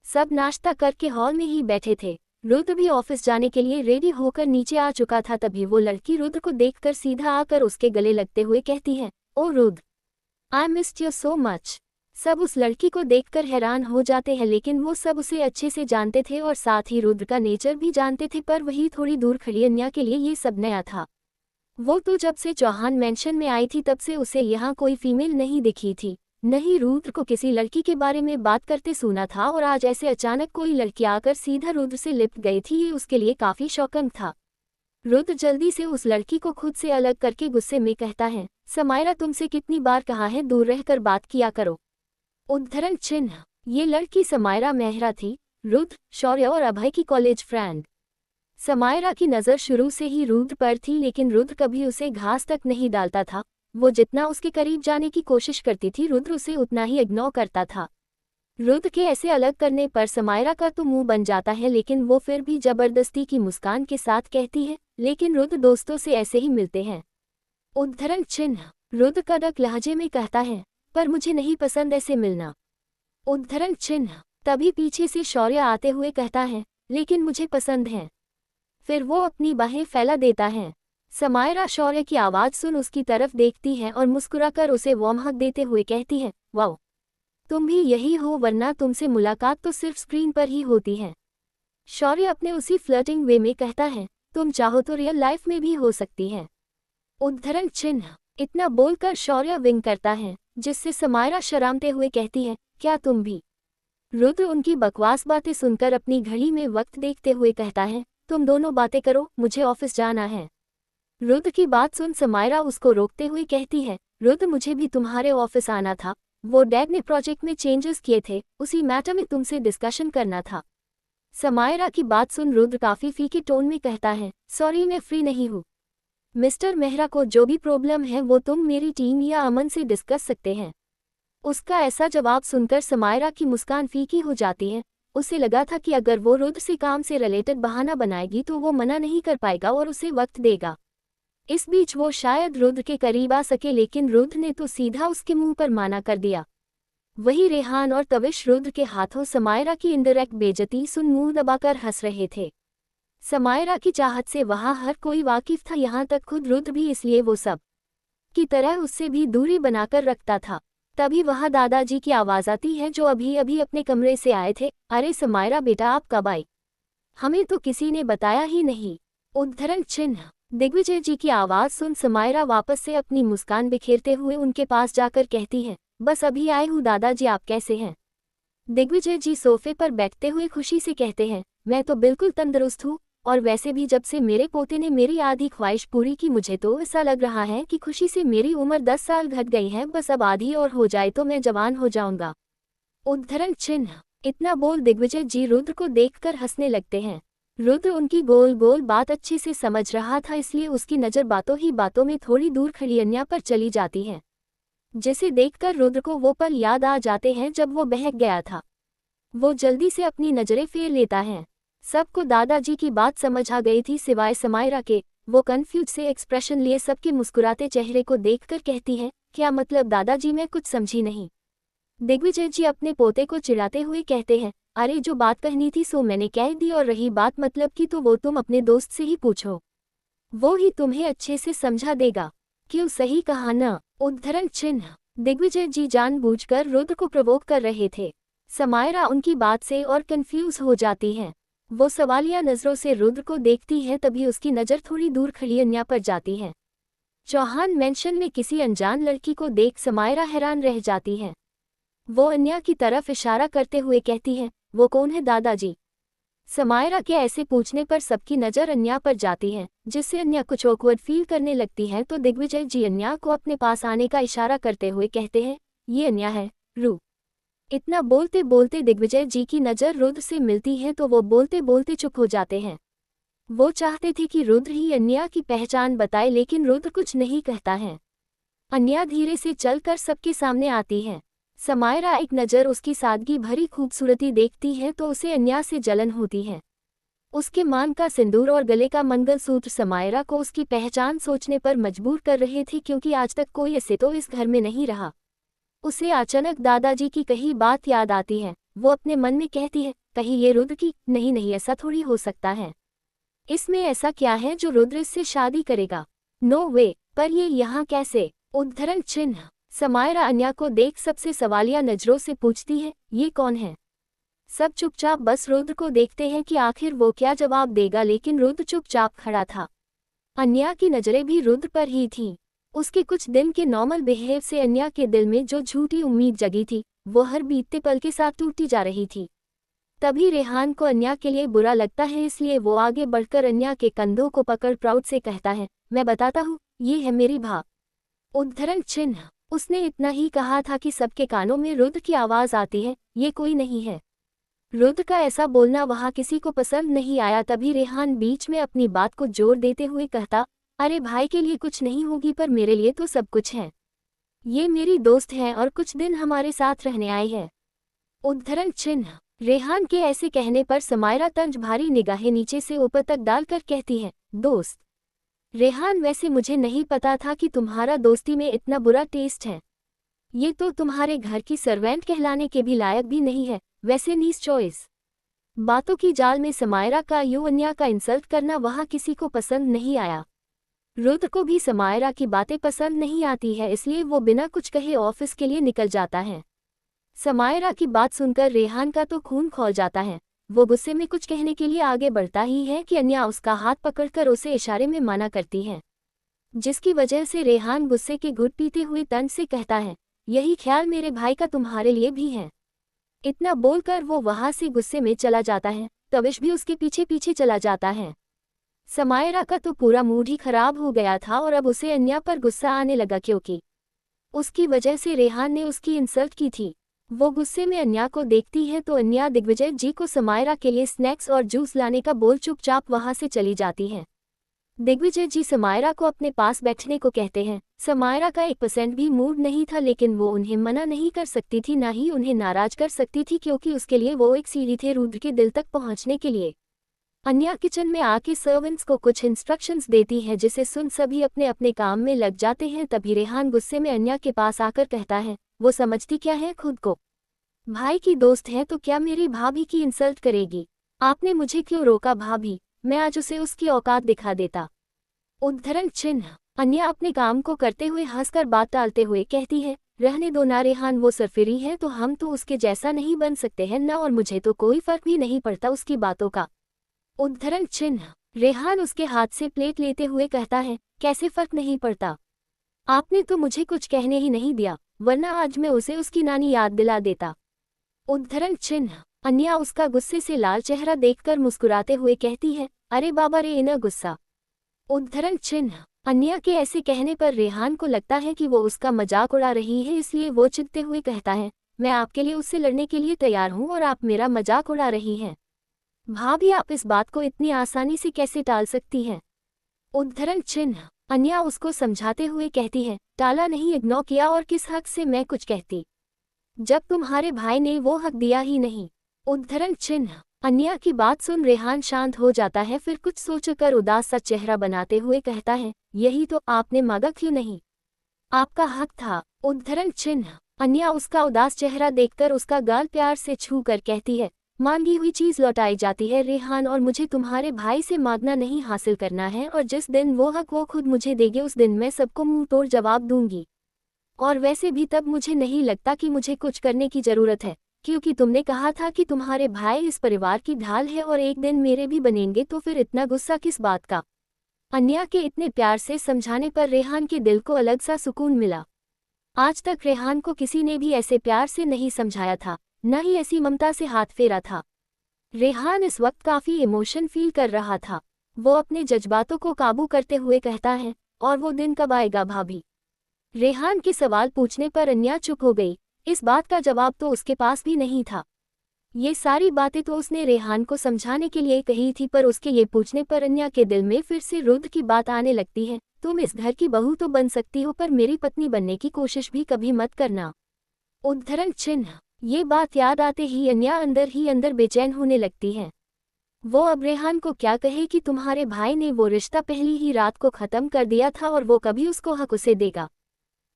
सब नाश्ता करके हॉल में ही बैठे थे। रुद्र भी ऑफिस जाने के लिए रेडी होकर नीचे आ चुका था। तभी वो लड़की रुद्र को देखकर सीधा आकर उसके गले लगते हुए कहती है, oh Rudra, I missed you so much. सब उस लड़की को देखकर हैरान हो जाते हैं, लेकिन वो सब उसे अच्छे से जानते थे और साथ ही रुद्र का नेचर भी जानते थे, पर वही थोड़ी दूर खड़ी अन्या के लिए ये सब नया था। वो तो जब से चौहान मेंशन में आई थी तब से उसे यहाँ कोई फीमेल नहीं दिखी थी, नहीं रुद्र को किसी लड़की के बारे में बात करते सुना था, और आज ऐसे अचानक कोई लड़की आकर सीधा रुद्र से लिपट गई थी। ये उसके लिए काफी शॉकिंग था। रुद्र जल्दी से उस लड़की को खुद से अलग करके गुस्से में कहता है, समायरा तुमसे कितनी बार कहा है दूर रहकर बात किया करो। उद्धरण चिन्ह। ये लड़की समायरा मेहरा थी, रुद्र, शौर्य और अभय की कॉलेज फ्रेंड। समायरा की नज़र शुरू से ही रुद्र पर थी, लेकिन रुद्र कभी उसे घास तक नहीं डालता था। वो जितना उसके करीब जाने की कोशिश करती थी रुद्र उसे उतना ही इग्नोर करता था। रुद्र के ऐसे अलग करने पर समायरा का तो मुंह बन जाता है, लेकिन वो फिर भी जबरदस्ती की मुस्कान के साथ कहती है, लेकिन रुद्र दोस्तों से ऐसे ही मिलते हैं। उद्धरण चिन्ह। रुद्र कड़क लहजे में कहता है, पर मुझे नहीं पसंद ऐसे मिलना। उद्धरण चिन्ह। तभी पीछे से शौर्य आते हुए कहता है, लेकिन मुझे पसंद है। फिर वो अपनी बाहें फैला देता है। समायरा शौर्य की आवाज़ सुन उसकी तरफ देखती है और मुस्कुराकर उसे वार्म हग देते हुए कहती है, वाओ, तुम भी यही हो, वरना तुमसे मुलाकात तो सिर्फ स्क्रीन पर ही होती है। शौर्य अपने उसी फ्लर्टिंग वे में कहता है, तुम चाहो तो रियल लाइफ में भी हो सकती है। उद्धरण चिन्ह। इतना बोलकर शौर्य विंग करता है, जिससे समायरा शर्माते हुए कहती है, क्या तुम भी? रुद्र उनकी बकवास बातें सुनकर अपनी घड़ी में वक्त देखते हुए कहता है, तुम दोनों बातें करो, मुझे ऑफिस जाना है। रुद्र की बात सुन समायरा उसको रोकते हुए कहती है, रुद्र मुझे भी तुम्हारे ऑफिस आना था, वो डैड ने प्रोजेक्ट में चेंजेस किए थे, उसी मैटर में तुमसे डिस्कशन करना था। समायरा की बात सुन रुद्र काफी फीके टोन में कहता है, सॉरी मैं फ्री नहीं हूँ। मिस्टर मेहरा को जो भी प्रॉब्लम है वो तुम मेरी टीम या अमन से डिस्कस सकते हैं। उसका ऐसा जवाब सुनकर समायरा की मुस्कान फीकी हो जाती है। उसे लगा था कि अगर वो रुद्र से काम से रिलेटेड बहाना बनाएगी तो वो मना नहीं कर पाएगा और उसे वक्त देगा। इस बीच वो शायद रुद्र के करीब आ सके, लेकिन रुद्र ने तो सीधा उसके मुंह पर माना कर दिया। वही रेहान और तविश रुद्र के हाथों समायरा की इनडायरेक्ट बेइज्जती सुन मुंह दबाकर हंस रहे थे। समायरा की चाहत से वहां हर कोई वाकिफ था, यहाँ तक खुद रुद्र भी, इसलिए वो सब की तरह उससे भी दूरी बनाकर रखता था। तभी वहां दादाजी की आवाज़ आती है, जो अभी अभी अपने कमरे से आए थे। अरे समायरा बेटा, आप कब आई? हमें तो किसी ने बताया ही नहीं। उद्धरण चिन्ह। दिग्विजय जी की आवाज़ सुन समायरा वापस से अपनी मुस्कान बिखेरते हुए उनके पास जाकर कहती है, बस अभी आए हूँ दादाजी, आप कैसे हैं? दिग्विजय जी सोफे पर बैठते हुए खुशी से कहते हैं, मैं तो बिल्कुल तंदुरुस्त हूँ, और वैसे भी जब से मेरे पोते ने मेरी आधी ख्वाहिश पूरी की, मुझे तो ऐसा लग रहा है कि खुशी से मेरी उम्र 10 साल घट गई है, बस अब आधी और हो जाए तो मैं जवान हो जाऊंगा। उद्धरण चिन्ह। इतना बोल दिग्विजय जी रुद्र को देखकर हंसने लगते हैं। रुद्र उनकी गोल गोल बात अच्छे से समझ रहा था, इसलिए उसकी नज़र बातों ही बातों में थोड़ी दूर खड़ी अन्या पर चली जाती है, जिसे देखकर रुद्र को वो पल याद आ जाते हैं जब वो बहक गया था। वो जल्दी से अपनी नज़रें फेर लेता है। सबको दादाजी की बात समझ आ गई थी सिवाय समायरा के। वो कन्फ्यूज से एक्सप्रेशन लिए सबके मुस्कुराते चेहरे को देखकर कहती है, क्या मतलब दादाजी, मैं कुछ समझी नहीं। दिग्विजय जी अपने पोते को चिढ़ाते हुए कहते हैं, अरे जो बात कहनी थी सो मैंने कह दी, और रही बात मतलब की तो वो तुम अपने दोस्त से ही पूछो, वो ही तुम्हें अच्छे से समझा देगा। क्यों, सही कहा न? उद्धरण चिन्ह। दिग्विजय जी जानबूझकर रुद्र को प्रवोक कर रहे थे। समायरा उनकी बात से और कंफ्यूज हो जाती है। वो सवालिया नज़रों से रुद्र को देखती है, तभी उसकी नज़र थोड़ी दूर खड़ी अन्या पर जाती है। चौहान मेंशन में किसी अनजान लड़की को देख समायरा हैरान रह जाती है। वो अन्या की तरफ इशारा करते हुए कहती है, वो कौन है दादाजी? समायरा के ऐसे पूछने पर सबकी नज़र अन्या पर जाती है, जिससे अन्या कुछ ऑकवर्ड फील करने लगती है। तो दिग्विजय जी अन्या को अपने पास आने का इशारा करते हुए कहते हैं, ये अन्या है, रू। इतना बोलते बोलते दिग्विजय जी की नज़र रुद्र से मिलती है तो वो बोलते बोलते चुप हो जाते हैं। वो चाहते थे कि रुद्र ही अन्या की पहचान बताए, लेकिन रुद्र कुछ नहीं कहता है। अन्या धीरे से चलकर सबके सामने आती है। समायरा एक नज़र उसकी सादगी भरी खूबसूरती देखती है तो उसे अन्या से जलन होती है। उसके मान का सिंदूर और गले का मंगलसूत्र समायरा को उसकी पहचान सोचने पर मजबूर कर रहे थे, क्योंकि आज तक कोई ऐसे तो इस घर में नहीं रहा। उसे अचानक दादाजी की कही बात याद आती है। वो अपने मन में कहती है, कहीं ये रुद्र की? नहीं नहीं, ऐसा थोड़ी हो सकता है। इसमें ऐसा क्या है जो रुद्र इससे शादी करेगा? नो वे, पर ये यहाँ कैसे? उद्धरण चिन्ह। समायरा अन्या को देख सबसे सवालिया नज़रों से पूछती है, ये कौन है? सब चुपचाप बस रुद्र को देखते हैं कि आखिर वो क्या जवाब देगा, लेकिन रुद्र चुपचाप खड़ा था। अन्या की नज़रें भी रुद्र पर ही थीं। उसके कुछ दिन के नॉर्मल बिहेव से अन्या के दिल में जो झूठी उम्मीद जगी थी, वो हर बीतते पल के साथ टूटती जा रही थी। तभी रेहान को अन्या के लिए बुरा लगता है, इसलिए वो आगे बढ़कर अन्या के कंधों को पकड़ प्राउड से कहता है, मैं बताता हूँ, ये है मेरी भा। उद्धरण चिन्ह। उसने इतना ही कहा था कि सबके कानों में रुद्र की आवाज़ आती है, ये कोई नहीं है। रुद्र का ऐसा बोलना वहाँ किसी को पसंद नहीं आया। तभी रेहान बीच में अपनी बात को जोर देते हुए कहता, अरे भाई के लिए कुछ नहीं होगी, पर मेरे लिए तो सब कुछ है। ये मेरी दोस्त है और कुछ दिन हमारे साथ रहने आई है। उद्धरण चिन्ह। रेहान के ऐसे कहने पर समायरा तंज भारी निगाहें नीचे से ऊपर तक डालकर कहती है, दोस्त? रेहान, वैसे मुझे नहीं पता था कि तुम्हारा दोस्ती में इतना बुरा टेस्ट है। ये तो तुम्हारे घर की सर्वेंट कहलाने के भी लायक भी नहीं है। वैसे नीस चॉइस। बातों की जाल में समायरा का अन्या का इंसल्ट करना वहाँ किसी को पसंद नहीं आया। रुद्र को भी समायरा की बातें पसंद नहीं आती है, इसलिए वो बिना कुछ कहे ऑफिस के लिए निकल जाता है। समायरा की बात सुनकर रेहान का तो खून खौल जाता है। वो गुस्से में कुछ कहने के लिए आगे बढ़ता ही है कि अन्या उसका हाथ पकड़कर उसे इशारे में मना करती है, जिसकी वजह से रेहान गुस्से के घुट पीते हुए तंज से कहता है, यही ख्याल मेरे भाई का तुम्हारे लिए भी है। इतना बोलकर वो वहां से गुस्से में चला जाता है। तविश भी उसके पीछे पीछे चला जाता है। समायरा का तो पूरा मूड ही खराब हो गया था और अब उसे अन्या पर गुस्सा आने लगा, क्योंकि उसकी वजह से रेहान ने उसकी इंसल्ट की थी। वो गुस्से में अन्या को देखती है तो अन्या दिग्विजय जी को समायरा के लिए स्नैक्स और जूस लाने का बोल चुपचाप वहां से चली जाती है। दिग्विजय जी समायरा को अपने पास बैठने को कहते हैं। समायरा का 1% भी मूड नहीं था, लेकिन वो उन्हें मना नहीं कर सकती थी, ना ही उन्हें नाराज कर सकती थी, क्योंकि उसके लिए वो एक सीढ़ी थे रुद्र के दिल तक पहुंचने के लिए। अन्या किचन में आके सर्वेंट्स को कुछ इंस्ट्रक्शंस देती है, जिसे सुन सभी अपने अपने काम में लग जाते हैं। तभी रेहान गुस्से में अन्या के पास आकर कहता है, वो समझती क्या है खुद को? भाई की दोस्त है तो क्या मेरी भाभी की इंसल्ट करेगी? आपने मुझे क्यों रोका भाभी? मैं आज उसे उसकी औकात दिखा देता। उद्धरण चिन्ह। अन्या अपने काम को करते हुए हंसकर बात टालते हुए कहती है, रहने दो ना रेहान, वो सरफिरी है तो हम तो उसके जैसा नहीं बन सकते हैं ना, और मुझे तो कोई फर्क भी नहीं पड़ता उसकी बातों का। उद्धरण चिन्ह। रेहान उसके हाथ से प्लेट लेते हुए कहता है, कैसे फर्क नहीं पड़ता? आपने तो मुझे कुछ कहने ही नहीं दिया, वरना आज मैं उसे उसकी नानी याद दिला देता। उद्धरण चिन्ह। अन्या उसका गुस्से से लाल चेहरा देखकर मुस्कुराते हुए कहती है, अरे बाबा रे इना गुस्सा। उद्धरण चिन्ह। अन्या के ऐसे कहने पर रेहान को लगता है कि वो उसका मजाक उड़ा रही है, इसलिए वो चिढ़ते हुए कहता है, मैं आपके लिए उससे लड़ने के लिए तैयार हूँ और आप मेरा मजाक उड़ा रही हैं। भाभी आप इस बात को इतनी आसानी से कैसे टाल सकती हैं? उद्धरण चिन्ह। अन्या उसको समझाते हुए कहती है, टाला नहीं, इग्नोर किया, और किस हक से मैं कुछ कहती, जब तुम्हारे भाई ने वो हक दिया ही नहीं। उद्धरण चिन्ह। अन्या की बात सुन रेहान शांत हो जाता है, फिर कुछ सोचकर उदास सा चेहरा बनाते हुए कहता है, यही तो आपने मांगा क्यों नहीं? आपका हक था। उद्धरण चिन्ह। अन्या उसका उदास चेहरा देखकर उसका गाल प्यार से छू कर कहती है, मांगी हुई चीज लौटाई जाती है रेहान, और मुझे तुम्हारे भाई से मांगना नहीं, हासिल करना है, और जिस दिन वो हक वो खुद मुझे देंगे उस दिन मैं सबको मुंह तोड़ जवाब दूंगी। और वैसे भी तब मुझे नहीं लगता कि मुझे कुछ करने की जरूरत है, क्योंकि तुमने कहा था कि तुम्हारे भाई इस परिवार की ढाल है और एक दिन मेरे भी बनेंगे, तो फिर इतना गुस्सा किस बात का? अन्या के इतने प्यार से समझाने पर रेहान के दिल को अलग सा सुकून मिला। आज तक रेहान को किसी ने भी ऐसे प्यार से नहीं समझाया था, न ही ऐसी ममता से हाथ फेरा था। रेहान इस वक्त काफी इमोशन फील कर रहा था। वो अपने जज्बातों को काबू करते हुए कहता है, और वो दिन कब आएगा भाभी? रेहान के सवाल पूछने पर अन्या चुप हो गई। इस बात का जवाब तो उसके पास भी नहीं था। ये सारी बातें तो उसने रेहान को समझाने के लिए कही थी, पर उसके ये पूछने पर अन्या के दिल में फिर से रुद्र की बात आने लगती है। तुम इस घर की बहू तो बन सकती हो, पर मेरी पत्नी बनने की कोशिश भी कभी मत करना। उद्धरण चिन्ह। ये बात याद आते ही अन्या अंदर ही अंदर बेचैन होने लगती है। वो अब रेहान को क्या कहे कि तुम्हारे भाई ने वो रिश्ता पहली ही रात को खत्म कर दिया था और वो कभी उसको हक उसे देगा।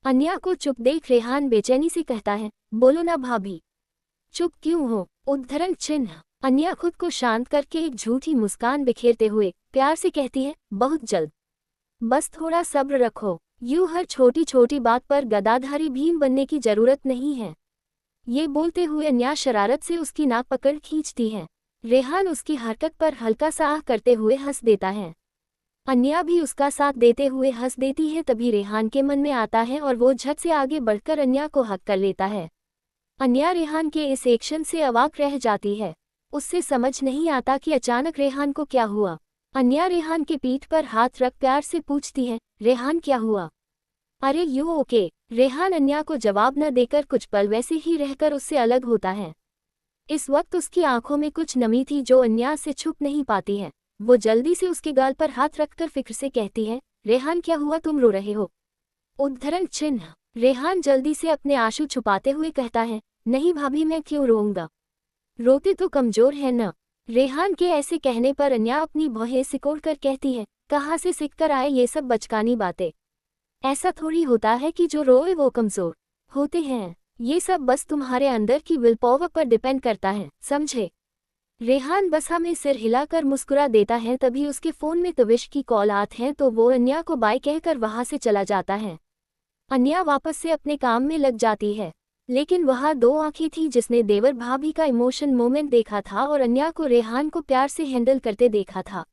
अन्या को चुप देख रेहान बेचैनी से कहता है, बोलो ना भाभी, चुप क्यों हो? उद्धरण चिन्ह। अन्या खुद को शांत करके एक झूठी मुस्कान बिखेरते हुए प्यार से कहती है, बहुत जल्द, बस थोड़ा सब्र रखो। यूं हर छोटी छोटी बात पर गदाधारी भीम बनने की जरूरत नहीं है। ये बोलते हुए अन्या शरारत से उसकी नाक पकड़ खींचती है। रेहान उसकी हरकत पर हल्का सा आह करते हुए हंस देता है। अन्या भी उसका साथ देते हुए हंस देती है। तभी रेहान के मन में आता है और वो झट से आगे बढ़कर अन्या को हक कर लेता है। अन्या रेहान के इस एक्शन से अवाक रह जाती है। उससे समझ नहीं आता कि अचानक रेहान को क्या हुआ। अन्या रेहान के पीठ पर हाथ रख प्यार से पूछती है, रेहान क्या हुआ? अरे यू ओके? रेहान अन्या को जवाब न देकर कुछ पल वैसे ही रहकर उससे अलग होता है। इस वक्त उसकी आंखों में कुछ नमी थी जो अन्या से छुप नहीं पाती है। वो जल्दी से उसके गाल पर हाथ रखकर फिक्र से कहती है, रेहान क्या हुआ, तुम रो रहे हो? उद्धरण चिन्ह। रेहान जल्दी से अपने आंसू छुपाते हुए कहता है, नहीं भाभी, मैं क्यों रोऊंगा? रोते तो कमजोर है न। रेहान के ऐसे कहने पर अन्या अपनी भौहें सिकोड़ कर कहती है, कहाँ से सीख कर आए ये सब बचकानी बातें? ऐसा थोड़ी होता है कि जो रोए वो कमजोर होते हैं। ये सब बस तुम्हारे अंदर की विल पावर पर डिपेंड करता है, समझे? रेहान बसा में सिर हिलाकर मुस्कुरा देता है। तभी उसके फ़ोन में तविश की कॉल आती है तो वो अन्या को बाय कहकर वहाँ से चला जाता है। अन्या वापस से अपने काम में लग जाती है, लेकिन वहाँ दो आंखें थी जिसने देवर भाभी का इमोशन मोमेंट देखा था और अन्या को रेहान को प्यार से हैंडल करते देखा था।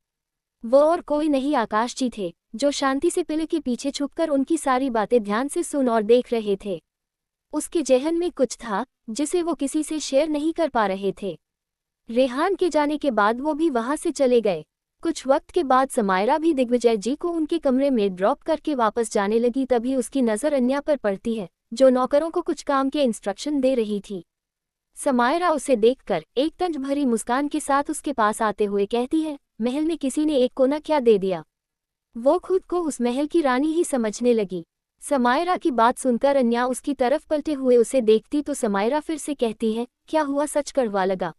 वो और कोई नहीं आकाश जी थे, जो शांति से पिल के पीछे छुपकर उनकी सारी बातें ध्यान से सुन और देख रहे थे। उसके जहन में कुछ था जिसे वो किसी से शेयर नहीं कर पा रहे थे। रेहान के जाने के बाद वो भी वहां से चले गए। कुछ वक्त के बाद समायरा भी दिग्विजय जी को उनके कमरे में ड्रॉप करके वापस जाने लगी। तभी उसकी नज़र अन्या पर पड़ती है, जो नौकरों को कुछ काम के इंस्ट्रक्शन दे रही थी। समायरा उसे देखकर एक तंज भरी मुस्कान के साथ उसके पास आते हुए कहती है, महल में किसी ने एक कोना क्या दे दिया। वो खुद को उस महल की रानी ही समझने लगी। समायरा की बात सुनकर अन्या उसकी तरफ पलटे हुए उसे देखती तो समायरा फिर से कहती है, क्या हुआ, सच कड़वा लगा।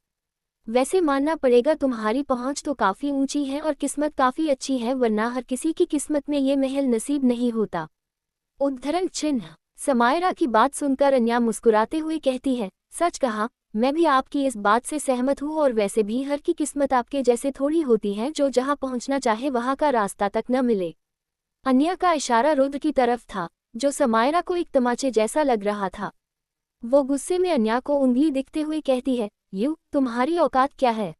वैसे मानना पड़ेगा तुम्हारी पहुंच तो काफ़ी ऊंची है और किस्मत काफ़ी अच्छी है, वरना हर किसी की किस्मत में ये महल नसीब नहीं होता। उद्धरण चिन्ह। समायरा की बात सुनकर अन्या मुस्कुराते हुए कहती है, सच कहा, मैं भी आपकी इस बात से सहमत हूँ और वैसे भी हर की किस्मत आपके जैसे थोड़ी होती है जो जहाँ पहुँचना चाहे वहाँ का रास्ता तक न मिले। अन्या का इशारा रुद्र की तरफ था, जो समायरा को एक तमाचे जैसा लग रहा था। वो गुस्से में अन्या को उंगली दिखते हुए कहती है, तुम्हारी औकात क्या है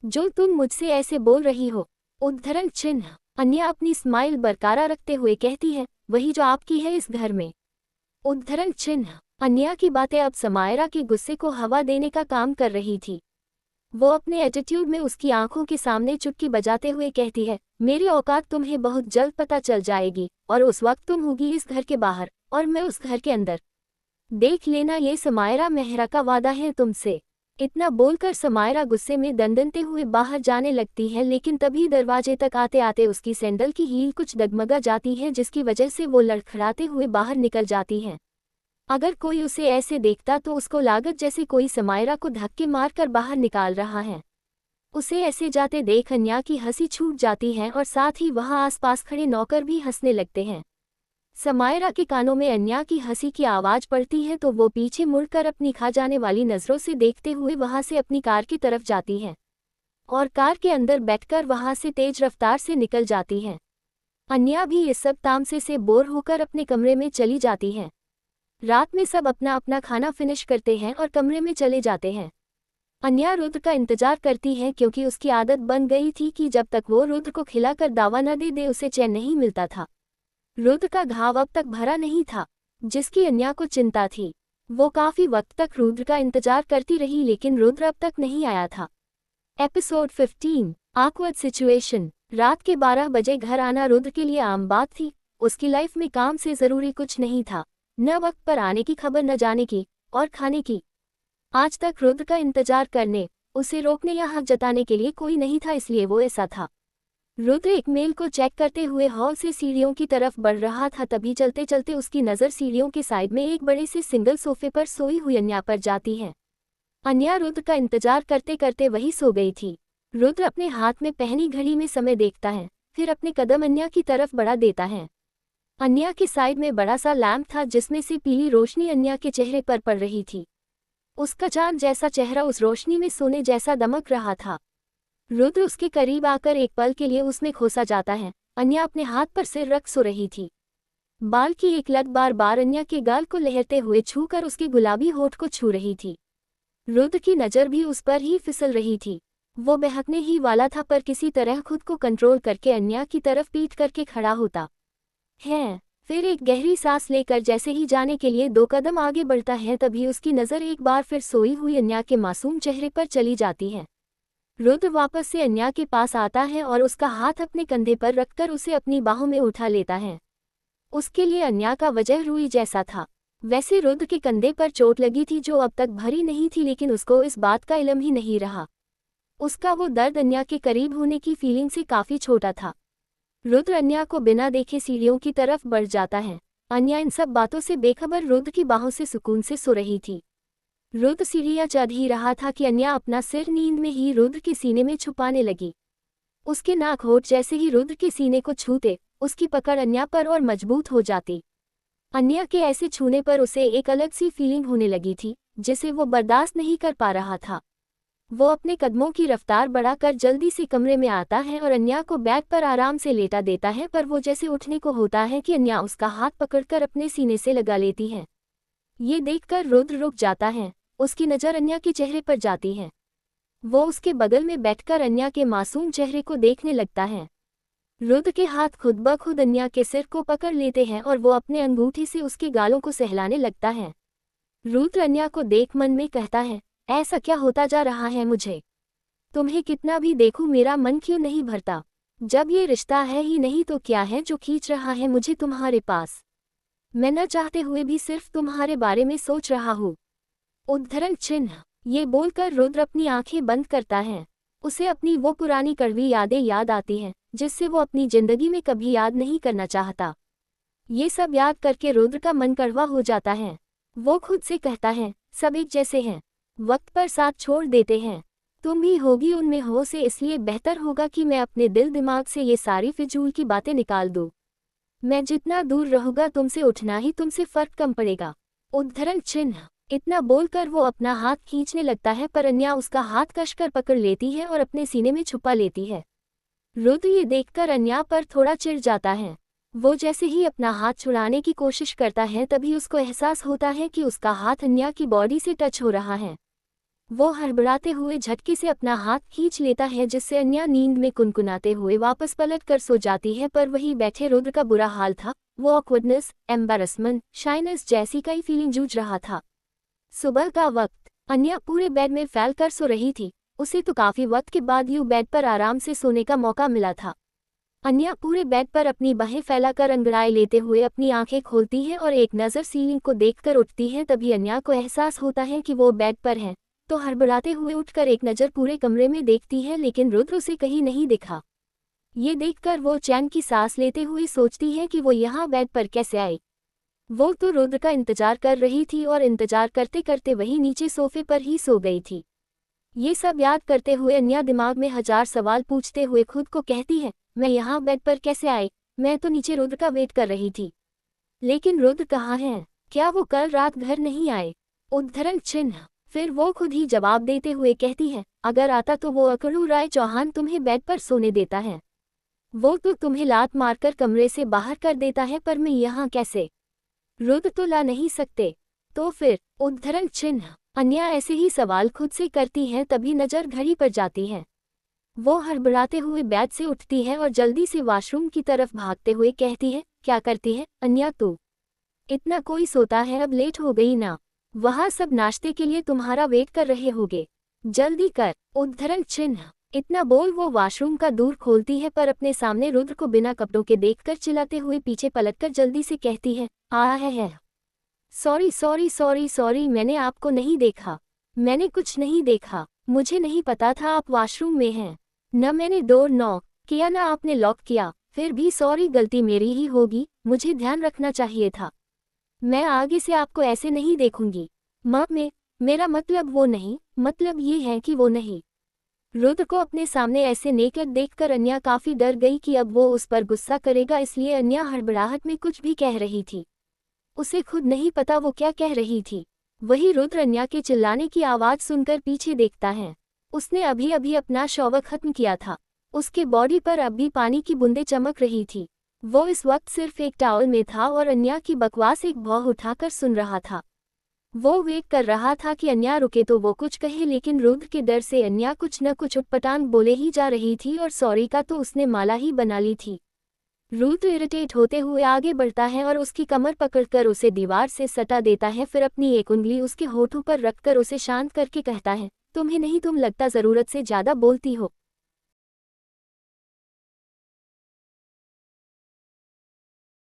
जो तुम मुझसे ऐसे बोल रही हो। उद्धरण चिन्ह। अन्या अपनी स्माइल बरकरार रखते हुए कहती है, वही जो आपकी है इस घर में। उद्धरण चिन्ह। अन्या की बातें अब समायरा के गुस्से को हवा देने का काम कर रही थी। वो अपने एटीट्यूड में उसकी आंखों के सामने चुटकी बजाते हुए कहती है, मेरी औकात तुम्हें बहुत जल्द पता चल जाएगी और उस वक्त तुम होगी इस घर के बाहर और मैं उस घर के अंदर। देख लेना, ये समायरा मेहरा का वादा है तुमसे। इतना बोलकर समायरा गुस्से में दंदनते हुए बाहर जाने लगती है, लेकिन तभी दरवाजे तक आते आते उसकी सैंडल की हील कुछ डगमगा जाती है, जिसकी वजह से वो लड़खड़ाते हुए बाहर निकल जाती है। अगर कोई उसे ऐसे देखता तो उसको लागत जैसे कोई समायरा को धक्के मारकर बाहर निकाल रहा है। उसे ऐसे जाते देख अन्या की हंसी छूट जाती है और साथ ही वहां आसपास खड़े नौकर भी हंसने लगते हैं। समायरा के कानों में अन्या की हंसी की आवाज़ पड़ती है तो वो पीछे मुड़कर अपनी खा जाने वाली नज़रों से देखते हुए वहां से अपनी कार की तरफ जाती है और कार के अंदर बैठकर वहां से तेज रफ्तार से निकल जाती है। अन्या भी इस सब तामसे से बोर होकर अपने कमरे में चली जाती है। रात में सब अपना अपना खाना फिनिश करते हैं और कमरे में चले जाते हैं। अन्या रुद्र का इंतजार करती है, क्योंकि उसकी आदत बन गई थी कि जब तक वो रुद्र को खिलाकर दावा न दे उसे चैन नहीं मिलता था। रुद्र का घाव अब तक भरा नहीं था, जिसकी अन्या को चिंता थी। वो काफी वक्त तक रुद्र का इंतजार करती रही, लेकिन रुद्र अब तक नहीं आया था। Episode 15 awkward situation. रात के 12 बजे घर आना रुद्र के लिए आम बात थी। उसकी लाइफ में काम से जरूरी कुछ नहीं था, न वक्त पर आने की खबर, न जाने की और खाने की। आज तक रुद्र का इंतजार करने, उसे रोकने या हक जताने के लिए कोई नहीं था, इसलिए वो ऐसा था। रुद्र एक मेल को चेक करते हुए हॉल से सीढ़ियों की तरफ बढ़ रहा था। तभी चलते चलते उसकी नज़र सीढ़ियों के साइड में एक बड़े से सिंगल सोफे पर सोई हुई अन्या पर जाती है। अन्या रुद्र का इंतजार करते करते वही सो गई थी। रुद्र अपने हाथ में पहनी घड़ी में समय देखता है, फिर अपने कदम अन्या की तरफ बढ़ा देता है। अन्या के साइड में बड़ा सा लैंप था, जिसमें से पीली रोशनी अन्या के चेहरे पर पड़ रही थी। उसका चांद जैसा चेहरा उस रोशनी में सोने जैसा दमक रहा था। रुद्र उसके करीब आकर एक पल के लिए उसमें खोसा जाता है। अन्या अपने हाथ पर सिर रख सो रही थी। बाल की एक लट बार बार अन्या के गाल को लहरते हुए छूकर उसके गुलाबी होठ को छू रही थी। रुद्र की नज़र भी उस पर ही फिसल रही थी। वो बहकने ही वाला था, पर किसी तरह खुद को कंट्रोल करके अन्या की तरफ पीठ करके खड़ा होता है। फिर एक गहरी सांस लेकर जैसे ही जाने के लिए 2 कदम आगे बढ़ता है, तभी उसकी नज़र एक बार फिर सोई हुई अन्या के मासूम चेहरे पर चली जाती है। रुद्र वापस से अन्या के पास आता है और उसका हाथ अपने कंधे पर रखकर उसे अपनी बाहों में उठा लेता है। उसके लिए अन्या का वजह रुई जैसा था। वैसे रुद्र के कंधे पर चोट लगी थी जो अब तक भरी नहीं थी, लेकिन उसको इस बात का इल्म ही नहीं रहा। उसका वो दर्द अन्या के करीब होने की फीलिंग से काफ़ी छोटा था। रुद्र अन्या को बिना देखे सीढ़ियों की तरफ बढ़ जाता है। अन्या इन सब बातों से बेखबर रुद्र की बाहों से सुकून से सो रही थी। रुद्र सीढ़ियां चढ़ ही रहा था कि अन्या अपना सिर नींद में ही रुद्र के सीने में छुपाने लगी। उसके नाक होठ जैसे ही रुद्र के सीने को छूते, उसकी पकड़ अन्या पर और मजबूत हो जाती। अन्या के ऐसे छूने पर उसे एक अलग सी फीलिंग होने लगी थी, जिसे वो बर्दाश्त नहीं कर पा रहा था। वो अपने कदमों की रफ्तार बढ़ाकर जल्दी से कमरे में आता है और अन्या को बेड पर आराम से लेटा देता है, पर वो जैसे उठने को होता है कि अन्या उसका हाथ पकड़कर अपने सीने से लगा लेती है। ये देखकर रुद्र रुक जाता है। उसकी नज़र अन्या के चेहरे पर जाती है। वो उसके बगल में बैठकर अन्या के मासूम चेहरे को देखने लगता है। रुद्र के हाथ खुद ब खुद अन्या के सिर को पकड़ लेते हैं और वो अपने अंगूठे से उसके गालों को सहलाने लगता है। रुद्र अन्या को देख मन में कहता है, ऐसा क्या होता जा रहा है मुझे? तुम्हें कितना भी देखूं मेरा मन क्यों नहीं भरता? जब ये रिश्ता है ही नहीं तो क्या है जो खींच रहा है मुझे तुम्हारे पास? मैं न चाहते हुए भी सिर्फ तुम्हारे बारे में सोच रहा हूँ। उद्धरण चिन्ह। ये बोलकर रुद्र अपनी आंखें बंद करता है। उसे अपनी वो पुरानी कड़वी यादें याद आती हैं, जिससे वो अपनी जिंदगी में कभी याद नहीं करना चाहता। ये सब याद करके रुद्र का मन कड़वा हो जाता है। वो खुद से कहता है, सब एक जैसे हैं, वक्त पर साथ छोड़ देते हैं। तुम भी होगी उनमें हो से, इसलिए बेहतर होगा कि मैं अपने दिल दिमाग से ये सारी फिजूल की बातें निकाल दूं। मैं जितना दूर रहूंगा तुमसे उठना ही तुमसे फर्क कम पड़ेगा। उद्धरण चिन्ह। इतना बोलकर वो अपना हाथ खींचने लगता है, पर अन्या उसका हाथ कसकर पकड़ लेती है और अपने सीने में छुपा लेती है। रुद्र ये देखकर अन्या पर थोड़ा चिढ़ जाता है। वो जैसे ही अपना हाथ छुड़ाने की कोशिश करता है तभी उसको एहसास होता है कि उसका हाथ अन्या की बॉडी से टच हो रहा है। वो हड़बड़ाते हुए झटके से अपना हाथ खींच लेता है, जिससे अन्या नींद में कुनकुनाते हुए वापस पलट कर सो जाती है। पर वहीं बैठे रुद्र का बुरा हाल था। वो ऑकवर्डनेस, एम्बैरसमेंट, शाइनेस जैसी कई फीलिंग जूझ रहा था। सुबह का वक्त। अन्या पूरे बेड में फैलकर सो रही थी। उसे तो काफी वक्त के बाद यूं बेड पर आराम से सोने का मौका मिला था। अन्या पूरे बेड पर अपनी बाहें फैलाकर अंगड़ाए लेते हुए अपनी आंखें खोलती है और एक नज़र सीलिंग को देखकर उठती है। तभी अन्या को एहसास होता है कि वो बेड पर है, तो हड़बड़ाते हुए उठकर एक नज़र पूरे कमरे में देखती है, लेकिन रुद्र उसे कहीं नहीं दिखा। ये देखकर वो चैन की सांस लेते हुए सोचती है कि वो यहाँ बेड पर कैसे आई। वो तो रुद्र का इंतजार कर रही थी और इंतजार करते करते वही नीचे सोफे पर ही सो गई थी। ये सब याद करते हुए अन्या दिमाग में हजार सवाल पूछते हुए खुद को कहती है, मैं यहाँ बेड पर कैसे आई? मैं तो नीचे रुद्र का वेट कर रही थी। लेकिन रुद्र कहाँ है? क्या वो कल रात घर नहीं आए? उद्धरण चिन्ह। फिर वो खुद ही जवाब देते हुए कहती है, अगर आता तो वो अकड़ू राय चौहान तुम्हें बेड पर सोने देता है। वो तो तुम्हें लात मारकर कमरे से बाहर कर देता है, पर मैं यहाँ कैसे? रुद्र तो ला नहीं सकते। तो फिर? उद्धरण चिन्ह। अन्या ऐसे ही सवाल खुद से करती है, तभी नज़र घड़ी पर जाती है। वो हड़बड़ाते हुए बेड से उठती है और जल्दी से वॉशरूम की तरफ भागते हुए कहती है, क्या करती है अन्या तू? इतना कोई सोता है, अब लेट हो गई ना। वहाँ सब नाश्ते के लिए तुम्हारा वेट कर रहे होंगे, जल्दी कर। उद्धरण चिन्ह। इतना बोल वो वॉशरूम का दूर खोलती है, पर अपने सामने रुद्र को बिना कपड़ों के देखकर चिल्लाते हुए पीछे पलटकर जल्दी से कहती है, है। सॉरी सॉरी सॉरी सॉरी, मैंने आपको नहीं देखा। मैंने कुछ नहीं देखा। मुझे नहीं पता था आप वॉशरूम में हैं। न मैंने डोर नॉक किया न आपने लॉक किया। फिर भी सॉरी, गलती मेरी ही होगी, मुझे ध्यान रखना चाहिए था। मैं आगे से आपको ऐसे नहीं देखूंगी। मेरा मतलब वो नहीं, मतलब ये है कि वो नहीं। रुद्र को अपने सामने ऐसे नेकड देखकर अन्या काफी डर गई कि अब वो उस पर गुस्सा करेगा, इसलिए अन्या हड़बड़ाहट में कुछ भी कह रही थी। उसे खुद नहीं पता वो क्या कह रही थी। वही रुद्र अन्या के चिल्लाने की आवाज़ सुनकर पीछे देखता है। उसने अभी अभी अपना शॉवर खत्म किया था। उसके बॉडी पर अब भी पानी की बूंदें चमक रही थी। वो इस वक्त सिर्फ एक टॉवल में था और अन्या की बकवास एक भौं उठाकर सुन रहा था। वो वेट कर रहा था कि अन्या रुके तो वो कुछ कहे, लेकिन रुद्र के डर से अन्या कुछ न कुछ उटपटांग बोले ही जा रही थी और सॉरी का तो उसने माला ही बना ली थी। रुद्र इरिटेट होते हुए आगे बढ़ता है और उसकी कमर पकड़कर उसे दीवार से सटा देता है। फिर अपनी एक उंगली उसके होठों पर रखकर उसे शांत करके कहता है, तुम्हें नहीं, तुम लगता ज़रूरत से ज़्यादा बोलती हो।